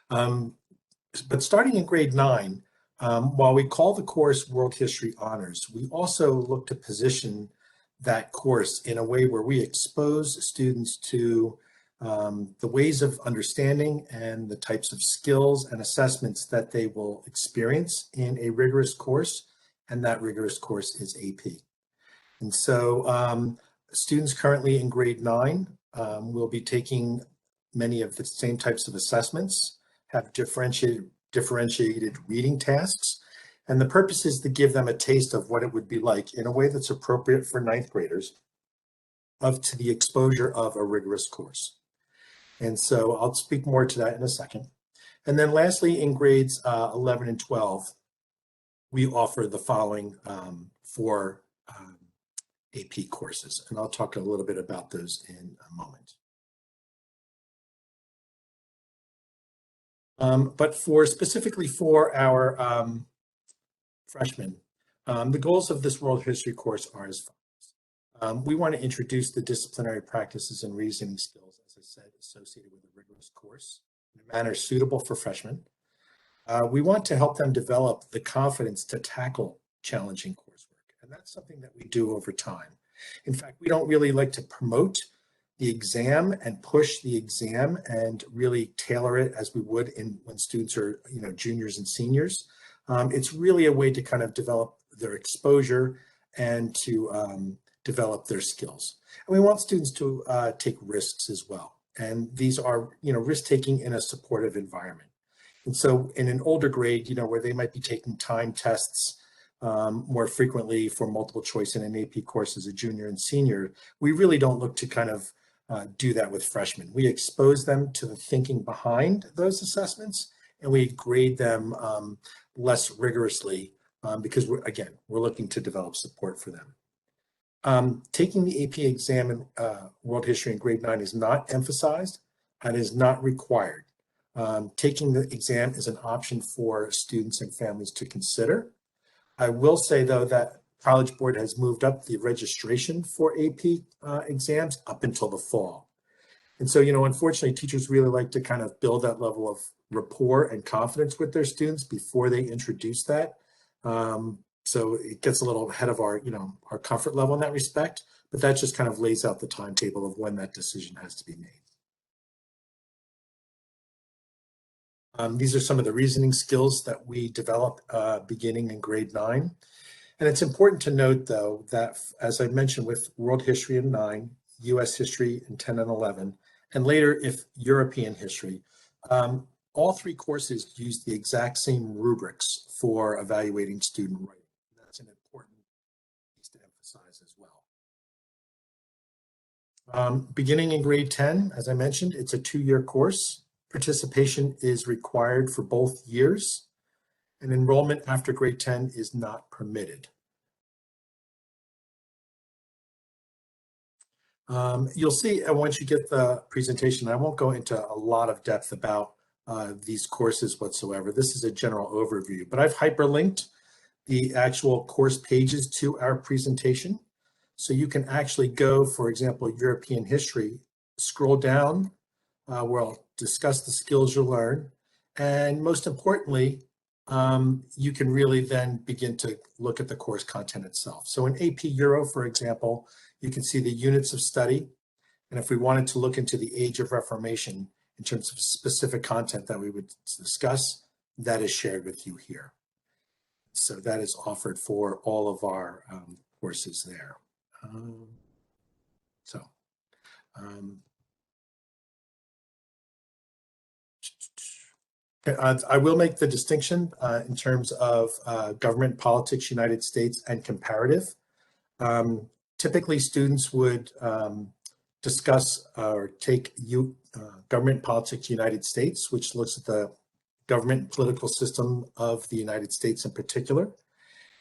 But starting in grade 9, while we call the course World History Honors, we also look to position that course in a way where we expose students to the ways of understanding and the types of skills and assessments that they will experience in a rigorous course, and that rigorous course is AP. And so students currently in grade 9 will be taking many of the same types of assessments, have differentiated reading tasks, and the purpose is to give them a taste of what it would be like in a way that's appropriate for 9th graders to the exposure of a rigorous course. And so I'll speak more to that in a second. And then lastly, in grades 11 and 12, we offer the following 4 AP courses, and I'll talk a little bit about those in a moment. But specifically for our freshmen, the goals of this World History course are as follows. We want to introduce the disciplinary practices and reasoning skills, as I said, associated with a rigorous course in a manner suitable for freshmen. We want to help them develop the confidence to tackle challenging coursework. And that's something that we do over time. In fact, we don't really like to promote the exam and push the exam and really tailor it as we would when students are, juniors and seniors. It's really a way to kind of develop their exposure and to develop their skills. And we want students to take risks as well. And these are, risk-taking in a supportive environment. And so in an older grade, where they might be taking time tests more frequently for multiple choice in an AP course as a junior and senior, we really don't look to kind of do that with freshmen. We expose them to the thinking behind those assessments, and we grade them less rigorously because we're looking to develop support for them. Taking the AP exam in World History in grade 9 is not emphasized and is not required. Taking the exam is an option for students and families to consider. I will say, though, that College Board has moved up the registration for AP exams up until the fall. And so, unfortunately, teachers really like to kind of build that level of rapport and confidence with their students before they introduce that. So it gets a little ahead of our, our comfort level in that respect, but that just kind of lays out the timetable of when that decision has to be made. These are some of the reasoning skills that we develop beginning in grade 9. And it's important to note, though, that as I mentioned with World History in 9, US History in 10 and 11, and later if European History, all 3 courses use the exact same rubrics for evaluating student writing. That's an important piece to emphasize as well. Beginning in grade 10, as I mentioned, it's a 2-year course. Participation is required for both years, and enrollment after grade 10 is not permitted. You'll see once you get the presentation, I won't go into a lot of depth about these courses whatsoever. This is a general overview, but I've hyperlinked the actual course pages to our presentation. So you can actually go, for example, European History, scroll down where I'll discuss the skills you'll learn. And most importantly, you can really then begin to look at the course content itself. So in AP Euro, for example, you can see the units of study. And if we wanted to look into the Age of Reformation in terms of specific content that we would discuss, that is shared with you here. So that is offered for all of our courses there. I will make the distinction in terms of government, politics, United States, and comparative. Typically, students would discuss or take government, politics, United States, which looks at the government and political system of the United States in particular.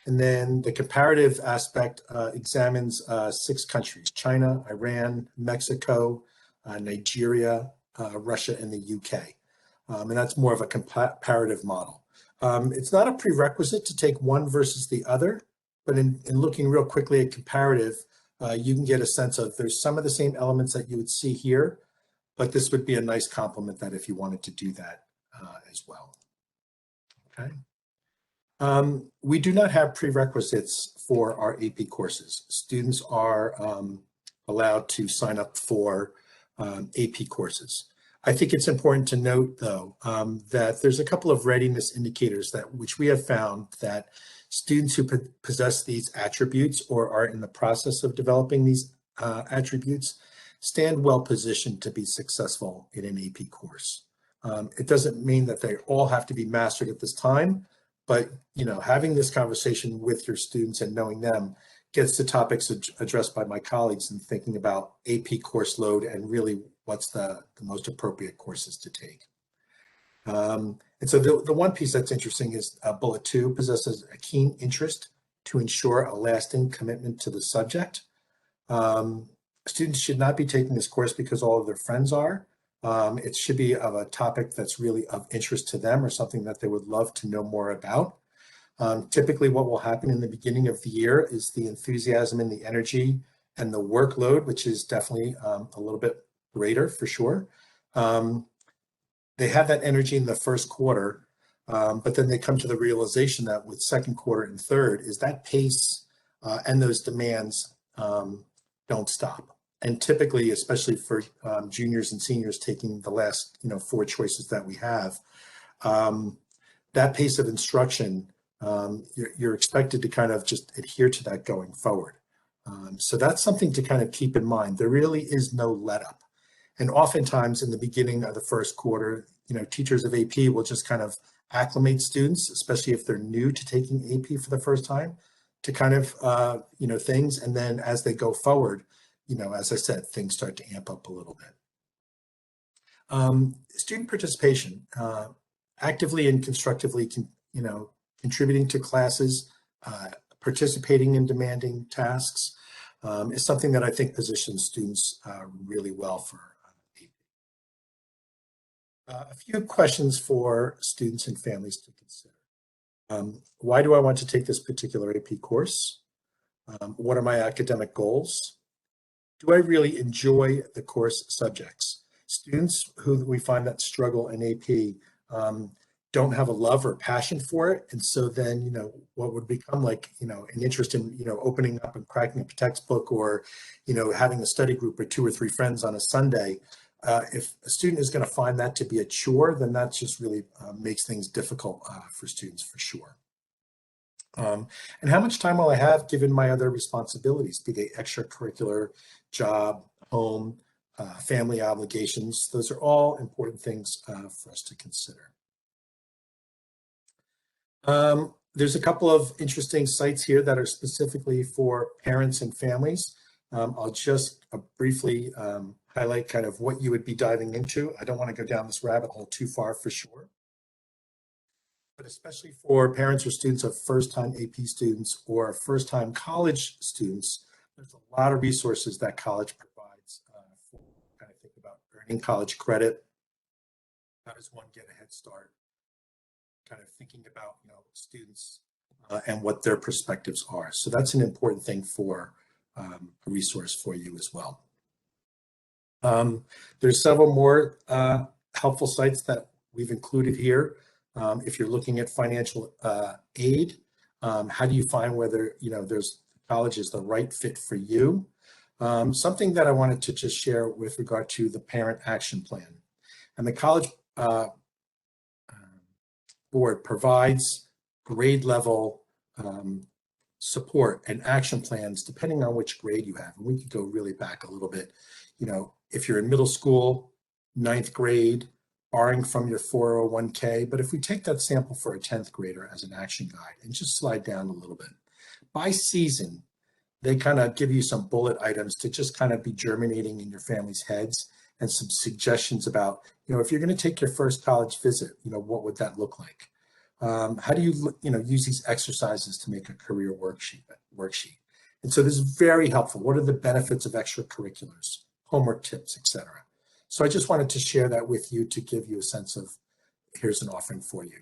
And then the comparative aspect examines 6 countries: China, Iran, Mexico, Nigeria, Russia, and the UK. And that's more of a comparative model. It's not a prerequisite to take one versus the other, but in looking real quickly at comparative, you can get a sense of there's some of the same elements that you would see here, but this would be a nice complement that if you wanted to do that as well. Okay. We do not have prerequisites for our AP courses. Students are allowed to sign up for AP courses. I think it's important to note, though, that there's a couple of readiness indicators which we have found that students who possess these attributes or are in the process of developing these attributes stand well positioned to be successful in an AP course. It doesn't mean that they all have to be mastered at this time, but having this conversation with your students and knowing them gets to topics addressed by my colleagues and thinking about AP course load and really what's the most appropriate courses to take. And so the one piece that's interesting is bullet 2 possesses a keen interest to ensure a lasting commitment to the subject. Students should not be taking this course because all of their friends are. It should be of a topic that's really of interest to them or something that they would love to know more about. Typically what will happen in the beginning of the year is the enthusiasm and the energy and the workload, which is definitely a little bit greater for sure. They have that energy in the first quarter, But then they come to the realization that with second quarter and third is that pace and those demands don't stop. And typically, especially for juniors and seniors taking the last 4 choices that we have, that pace of instruction, you're expected to kind of just adhere to that going forward. So that's something to kind of keep in mind. There really is no let up. And oftentimes in the beginning of the first quarter, teachers of AP will just kind of acclimate students, especially if they're new to taking AP for the first time, to kind of, things. And then as they go forward, as I said, things start to amp up a little bit. Student participation, actively and constructively, contributing to classes, participating in demanding tasks, is something that I think positions students really well for AP. A few questions for students and families to consider. Why do I want to take this particular AP course? What are my academic goals? Do I really enjoy the course subjects? Students who we find that struggle in AP don't have a love or passion for it. And so then, what would become like, an interest in, opening up and cracking up a textbook or, having a study group with 2 or 3 friends on a Sunday. If a student is going to find that to be a chore, then that just really makes things difficult for students for sure. And how much time will I have given my other responsibilities, be they extracurricular, job, home, family obligations? Those are all important things for us to consider. There's a couple of interesting sites here that are specifically for parents and families. I'll just briefly highlight kind of what you would be diving into. I don't want to go down this rabbit hole too far for sure. But especially for parents or students of first-time AP students or first-time college students, there's a lot of resources that college provides for kind of think about earning college credit. How does one get a head start? Kind of thinking about students and what their perspectives are. So that's an important thing for a resource for you as well. There's several more helpful sites that we've included here. If you're looking at financial aid, how do you find whether there's college is the right fit for you? Something that I wanted to just share with regard to the Parent Action Plan. And the College Board provides grade level support and action plans depending on which grade you have. And we could go really back a little bit. If you're in middle school, 9th grade, borrowing from your 401k, but if we take that sample for a 10th grader as an action guide and just slide down a little bit, by season, they kind of give you some bullet items to just kind of be germinating in your family's heads and some suggestions about, if you're going to take your first college visit, what would that look like? How do you, use these exercises to make a career worksheet? And so this is very helpful. What are the benefits of extracurriculars, homework tips, etc.? So I just wanted to share that with you to give you a sense of, here's an offering for you.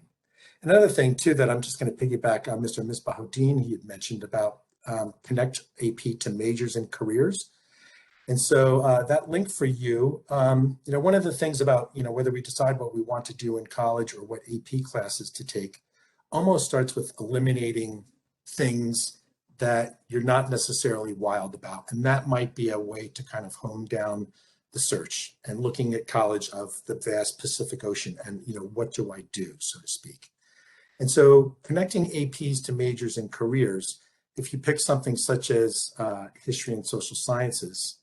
Another thing too, that I'm just going to piggyback on Mr. Misbahoudin, he had mentioned about connect AP to majors and careers. And so that link for you, one of the things about, whether we decide what we want to do in college or what AP classes to take, almost starts with eliminating things that you're not necessarily wild about. And that might be a way to kind of hone down the search and looking at college of the vast Pacific Ocean and, what do I do, so to speak. And so connecting APs to majors and careers, if you pick something such as history and social sciences,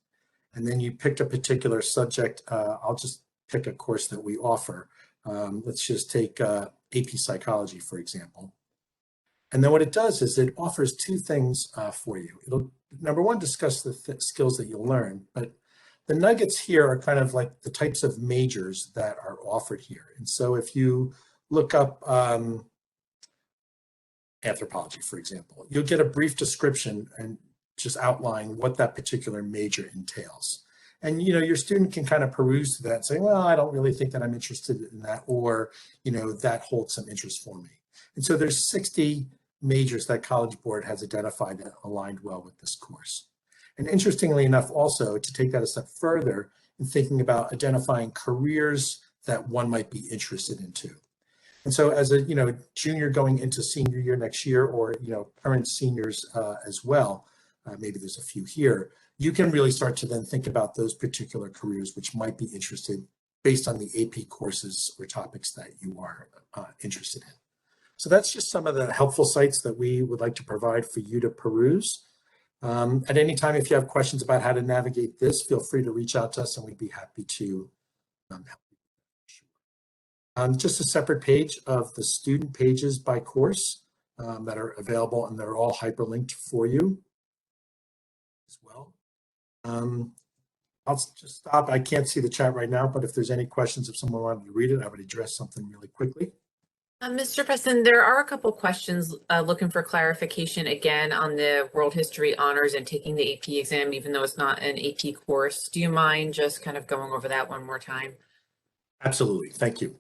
and then you picked a particular subject, I'll just pick a course that we offer. Let's just take AP psychology, for example. And then what it does is it offers 2 things for you. It'll, number one, discuss the skills that you'll learn, but the nuggets here are kind of like the types of majors that are offered here. And so if you look up anthropology, for example, you'll get a brief description and just outline what that particular major entails. And, your student can kind of peruse that and say, well, I don't really think that I'm interested in that, or, that holds some interest for me. And so there's 60 majors that College Board has identified that aligned well with this course. And interestingly enough, also to take that a step further in thinking about identifying careers that one might be interested in too. And so as a, junior going into senior year next year, or, current seniors as well, maybe there's a few here, you can really start to then think about those particular careers which might be interested based on the AP courses or topics that you are interested in. So that's just some of the helpful sites that we would like to provide for you to peruse. At any time, if you have questions about how to navigate this, feel free to reach out to us and we'd be happy to help you. Just a separate page of the student pages by course that are available, and they're all hyperlinked for you as well. I'll just stop. I can't see the chat right now, but if there's any questions, if someone wanted to read it, I would address something really quickly. Mr. Preston, there are a couple questions looking for clarification again on the World History Honors and taking the AP exam, even though it's not an AP course. Do you mind just kind of going over that one more time? Absolutely. Thank you.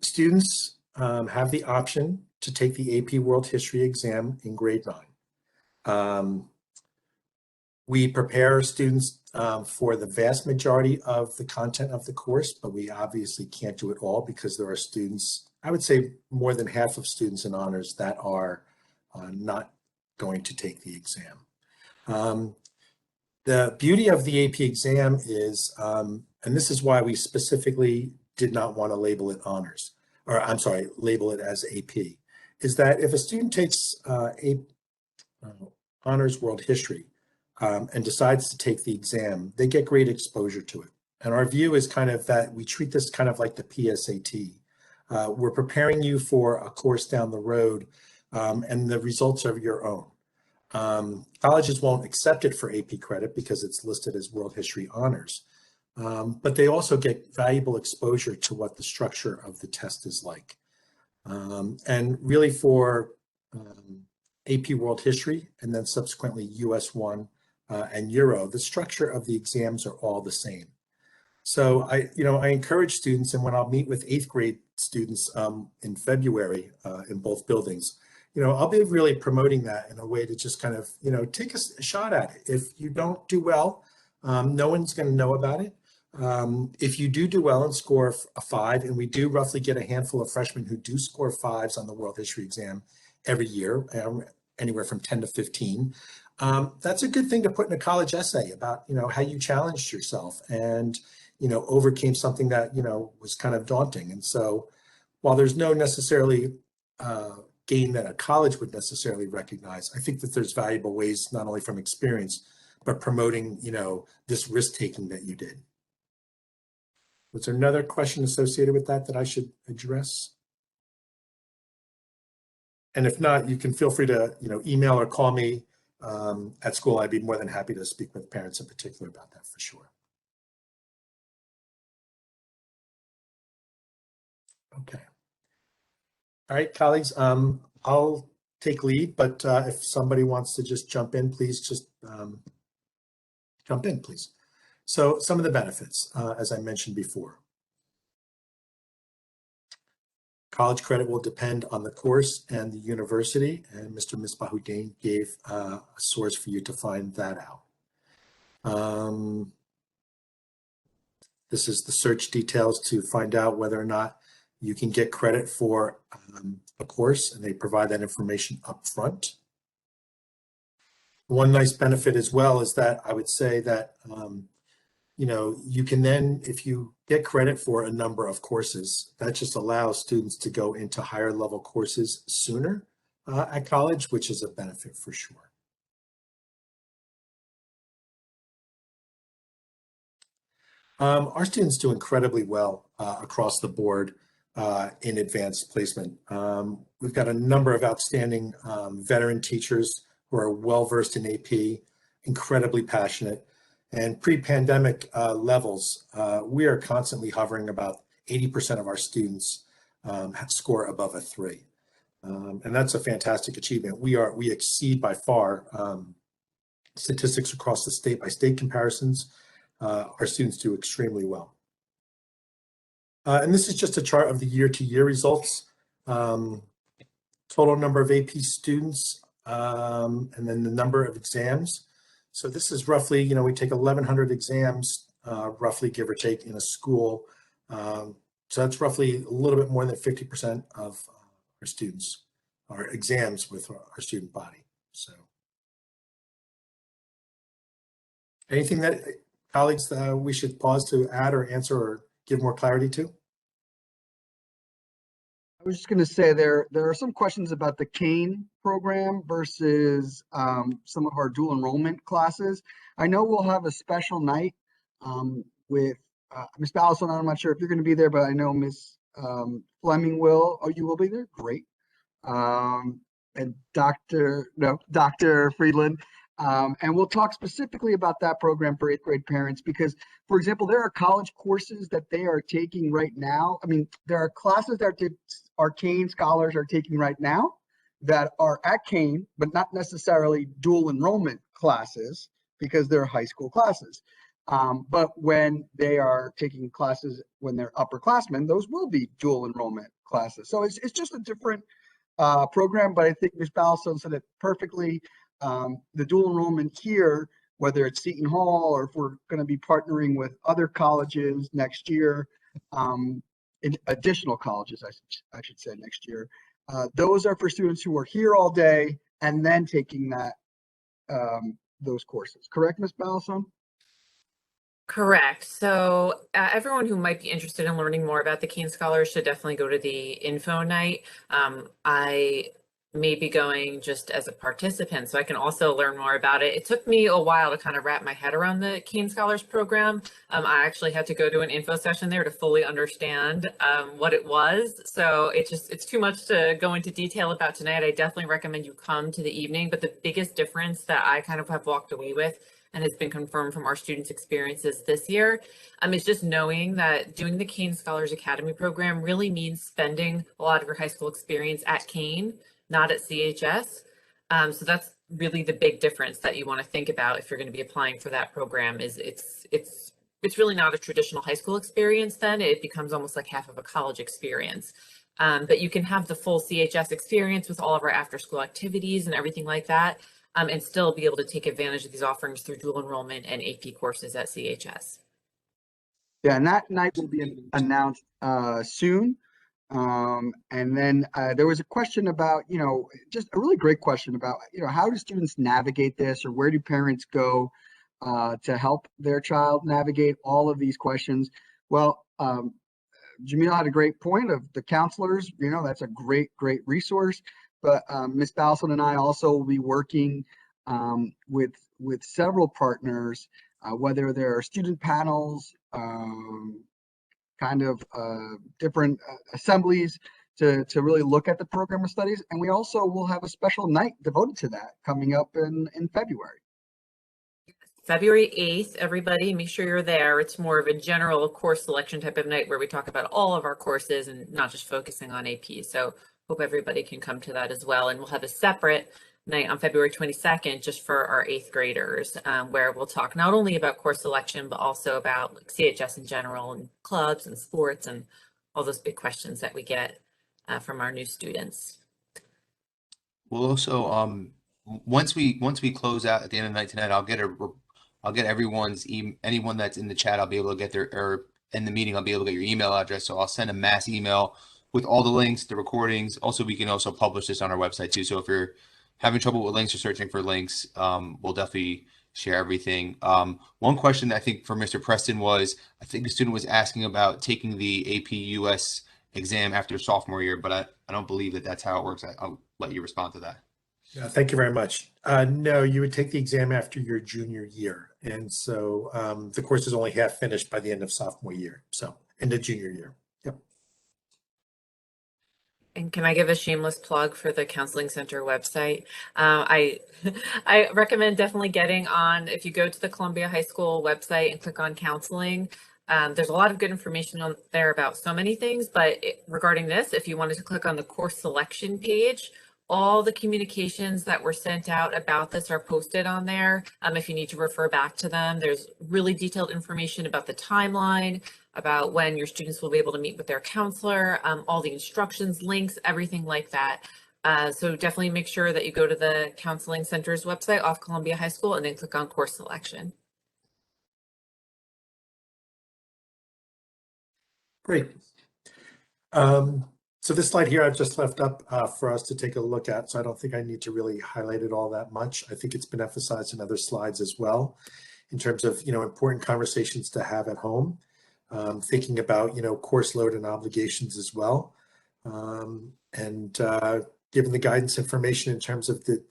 Students have the option to take the AP World History exam in grade 9. We prepare students for the vast majority of the content of the course, but we obviously can't do it all because there are students, I would say more than half of students in honors, that are not going to take the exam. The beauty of the AP exam is, and this is why we specifically did not want to label it honors, or I'm sorry, label it as AP, is that if a student takes honors world history and decides to take the exam, they get great exposure to it. And our view is kind of that we treat this kind of like the PSAT. We're preparing you for a course down the road, and the results are your own. Colleges won't accept it for AP credit because it's listed as World History Honors, but they also get valuable exposure to what the structure of the test is like. And really for AP World History and then subsequently US 1 and Euro, the structure of the exams are all the same. So I encourage students, and when I'll meet with 8th grade students in February in both buildings, I'll be really promoting that in a way to just kind of, take a shot at it. If you don't do well, no one's going to know about it. If you do well and score a 5, and we do roughly get a handful of freshmen who do score 5s on the World History exam every year, anywhere from 10 to 15, that's a good thing to put in a college essay about, how you challenged yourself and, overcame something that, was kind of daunting. And so while there's no necessarily gain that a college would necessarily recognize, I think that there's valuable ways, not only from experience, but promoting, this risk-taking that you did. Was there another question associated with that I should address? And if not, you can feel free to, email or call me at school. I'd be more than happy to speak with parents in particular about that for sure. Okay. All right, colleagues, I'll take lead, but if somebody wants to just jump in, please just jump in, please. So some of the benefits, as I mentioned before. College credit will depend on the course and the university, and Mr. Misbahuddin gave a source for you to find that out. This is the search details to find out whether or not you can get credit for a course, and they provide that information up front. One nice benefit as well is that I would say that you can then, if you get credit for a number of courses, that just allows students to go into higher level courses sooner at college, which is a benefit for sure. Our students do incredibly well across the board in advanced placement. We've got a number of outstanding veteran teachers who are well-versed in AP, incredibly passionate. And pre-pandemic levels, we are constantly hovering about 80% of our students score above a 3. And that's a fantastic achievement. We exceed by far statistics across the state by state comparisons. Our students do extremely well. And this is just a chart of the year-to-year results. Total number of AP students, and then the number of exams. So this is roughly, we take 1,100 exams, roughly give or take in a school. So that's roughly a little bit more than 50% of our students, our exams with our student body. So anything that colleagues we should pause to add or answer or give more clarity to? I was just going to say there are some questions about the CANE program versus some of our dual enrollment classes. I know we'll have a special night with Ms. Ballison. I'm not sure if you're going to be there, but I know Ms. Fleming will. Oh, you will be there? Great. And Dr. Friedland. And we'll talk specifically about that program for 8th grade parents because, for example, there are college courses that they are taking right now. I mean, there are classes that our CANE scholars are taking right now that are at CANE, but not necessarily dual enrollment classes because they're high school classes. But when they are taking classes when they're upperclassmen, those will be dual enrollment classes. So it's just a different program, but I think Ms. Ballison said it perfectly. The dual enrollment here, whether it's Seton Hall or if we're going to be partnering with other colleges next year, in additional colleges, I should say next year, those are for students who are here all day and then taking that those courses. Correct, Ms. Ballison? Correct. So everyone who might be interested in learning more about the CANE Scholars should definitely go to the info night. I may be going just as a participant, so I can also learn more about it. It took me a while to kind of wrap my head around the CANE Scholars program. I actually had to go to an info session there to fully understand what it was. So it's too much to go into detail about tonight. I definitely recommend you come to the evening, but the biggest difference that I kind of have walked away with and has been confirmed from our students' experiences this year, is just knowing that doing the CANE Scholars Academy program really means spending a lot of your high school experience at CANE, not at CHS. So that's really the big difference that you want to think about if you're going to be applying for that program. Is it's really not a traditional high school experience. Then it becomes almost like half of a college experience. But you can have the full CHS experience with all of our after-school activities and everything like that. And still be able to take advantage of these offerings through dual enrollment and AP courses at CHS. Yeah, and that night will be announced soon. And then there was a question about, just a really great question about, how do students navigate this, or where do parents go to help their child navigate all of these questions? Well, Jamil had a great point of the counselors, that's a great resource. But Ms. Ballison and I also will be working with several partners, whether there are student panels, different assemblies to really look at the program of studies. And we also will have a special night devoted to that coming up in February. February 8th, everybody, make sure you're there. It's more of a general course selection type of night where we talk about all of our courses and not just focusing on AP. So hope everybody can come to that as well. And we'll have a separate night on February 22nd just for our 8th graders, where we'll talk not only about course selection, but also about CHS in general and clubs and sports and all those big questions that we get from our new students. We'll also, once we close out at the end of the night tonight, I'll get everyone's anyone that's in the chat, I'll be able to get or in the meeting, I'll be able to get your email address. So I'll send a mass email with all the links, the recordings. Also, we can also publish this on our website too. So if you're having trouble with links or searching for links, we'll definitely share everything. One question I think for Mr. Preston was, I think a student was asking about taking the AP US exam after sophomore year, but I don't believe that that's how it works. I'll let you respond to that. Yeah, thank you very much. No, you would take the exam after your junior year. And so the course is only half finished by the end of sophomore year. So end of junior year. Yep. And can I give a shameless plug for the Counseling Center website? I recommend definitely getting on, if you go to the Columbia High School website and click on counseling, there's a lot of good information on there about so many things, but regarding this, if you wanted to click on the course selection page, all the communications that were sent out about this are posted on there. If you need to refer back to them, there's really detailed information about the timeline, about when your students will be able to meet with their counselor, all the instructions, links, everything like that. So definitely make sure that you go to the Counseling Center's website off Columbia High School and then click on course selection. Great. So this slide here I've just left up for us to take a look at, so I don't think I need to really highlight it all that much. I think it's been emphasized in other slides as well, in terms of, important conversations to have at home, thinking about, course load and obligations as well. And given the guidance information in terms of the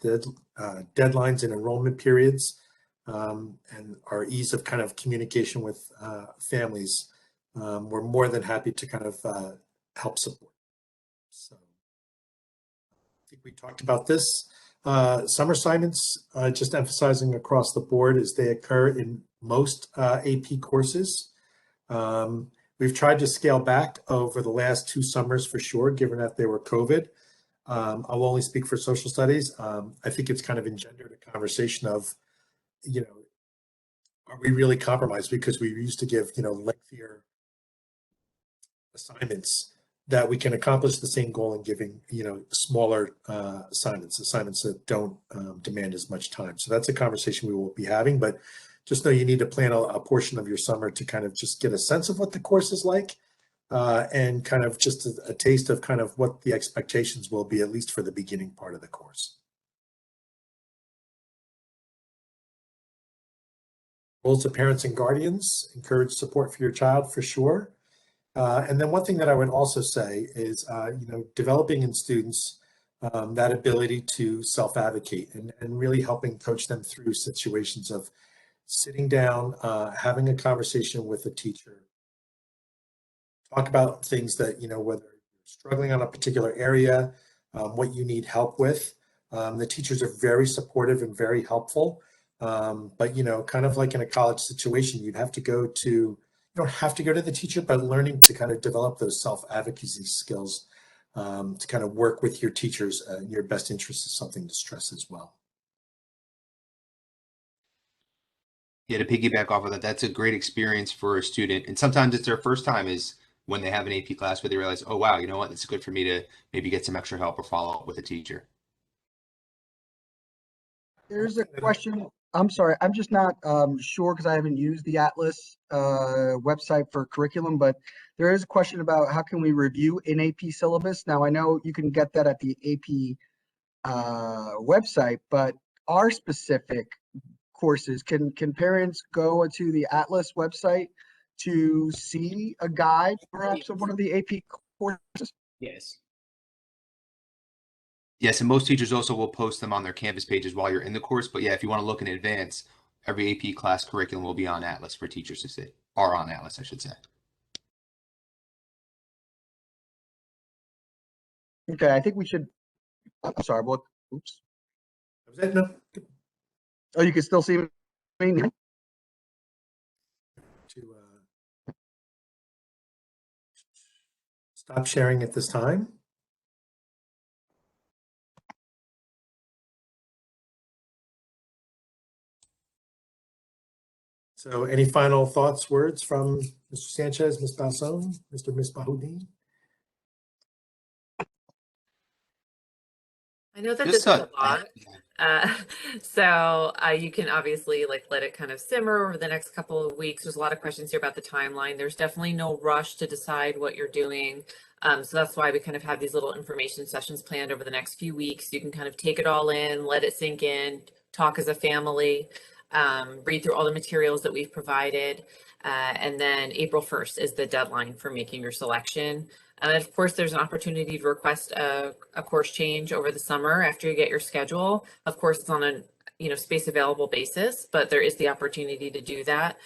deadlines and enrollment periods, and our ease of kind of communication with families, we're more than happy to kind of help support. So I think we talked about this. Summer assignments, just emphasizing across the board, as they occur in most AP courses. We've tried to scale back over the last 2 summers for sure, given that they were COVID. I'll only speak for social studies. I think it's kind of engendered a conversation of, are we really compromised because we used to give, lengthier assignments that we can accomplish the same goal in giving, smaller assignments that don't demand as much time. So that's a conversation we will be having, but just know you need to plan a portion of your summer to kind of just get a sense of what the course is like, and kind of just a taste of kind of what the expectations will be, at least for the beginning part of the course. Roles of parents and guardians: encourage support for your child for sure. And then one thing that I would also say is, developing in students that ability to self-advocate and really helping coach them through situations of sitting down, having a conversation with a teacher, talk about things that, whether you're struggling on a particular area, what you need help with. The teachers are very supportive and very helpful. But, kind of like in a college situation, you don't have to go to the teacher, but learning to kind of develop those self-advocacy skills to kind of work with your teachers in your best interest is something to stress as well. Yeah, to piggyback off of that, that's a great experience for a student. And sometimes it's their first time is when they have an AP class where they realize, oh, wow, you know what, it's good for me to maybe get some extra help or follow up with a teacher. There's a question. I'm sorry, I'm just not sure because I haven't used the Atlas website for curriculum, but there is a question about how can we review an AP syllabus. Now, I know you can get that at the AP website, but our specific courses, can parents go to the Atlas website to see a guide perhaps of one of the AP courses? Yes. Yes, and most teachers also will post them on their campus pages while you're in the course. But yeah, if you want to look in advance, every AP class curriculum will be on Atlas for teachers to see, or on Atlas, I should say. Okay, I think we should, I'm sorry, what, oops. No. Oh, you can still see me? To stop sharing at this time. So any final thoughts, words from Mr. Sanchez, Ms. Balsone, Mr. Misbahoudin? I know that Just this is a lot. So you can obviously let it kind of simmer over the next couple of weeks. There's a lot of questions here about the timeline. There's definitely no rush to decide what you're doing. So that's why we kind of have these little information sessions planned over the next few weeks. You can kind of take it all in, let it sink in, talk as a family, read through all the materials that we've provided. And then April 1st is the deadline for making your selection. And of course, there's an opportunity to request a course change over the summer after you get your schedule. Of course, it's on a space available basis, but there is the opportunity to do that.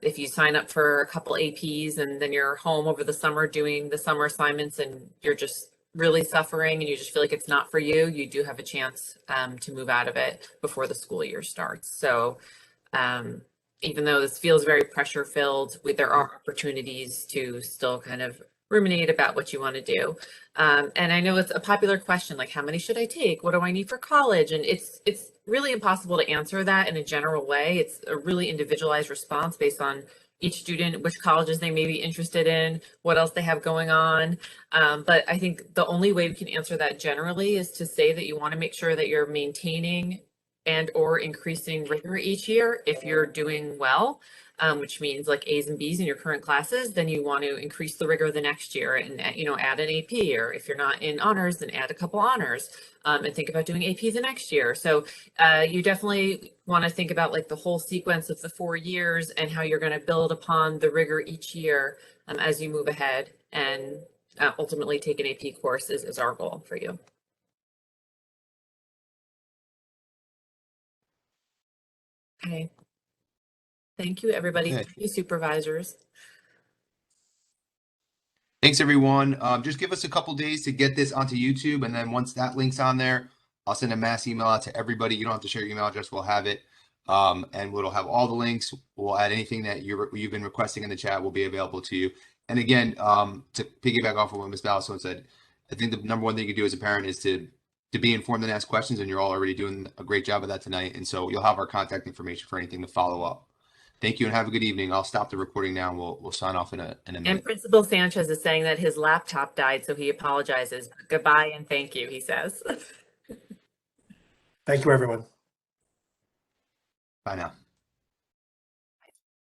If you sign up for a couple APs and then you're home over the summer doing the summer assignments and you're just really suffering and you just feel like it's not for you, you do have a chance to move out of it before the school year starts. So even though this feels very pressure filled, there are opportunities to still kind of ruminate about what you want to do. And I know it's a popular question, like how many should I take? What do I need for college? And it's really impossible to answer that in a general way. It's a really individualized response based on each student, which colleges they may be interested in, what else they have going on. But I think the only way we can answer that generally is to say that you want to make sure that you're maintaining and or increasing rigor each year. If you're doing well, which means like A's and B's in your current classes, then you want to increase the rigor the next year and, you know, add an AP. Or if you're not in honors, then add a couple honors, and think about doing AP the next year. So you definitely want to think about like the whole sequence of the 4 years and how you're going to build upon the rigor each year as you move ahead, and ultimately take an AP course is our goal for you. Okay. Thank you, everybody. Okay. Thank you, supervisors. Thanks, everyone. Just give us a couple days to get this onto YouTube, and then once that link's on there, I'll send a mass email out to everybody. You don't have to share your email address. We'll have it, and we'll have all the links. We'll add anything that you've been requesting in the chat will be available to you. And again, to piggyback off of what Ms. Ballastone said, I think the number one thing you can do as a parent is to be informed and ask questions, and you're all already doing a great job of that tonight. And so you'll have our contact information for anything to follow up. Thank you and have a good evening. I'll stop the recording now and we'll sign off in a minute. And Principal Sanchez is saying that his laptop died, so he apologizes. Goodbye and thank you, he says. Thank you, everyone. Bye now.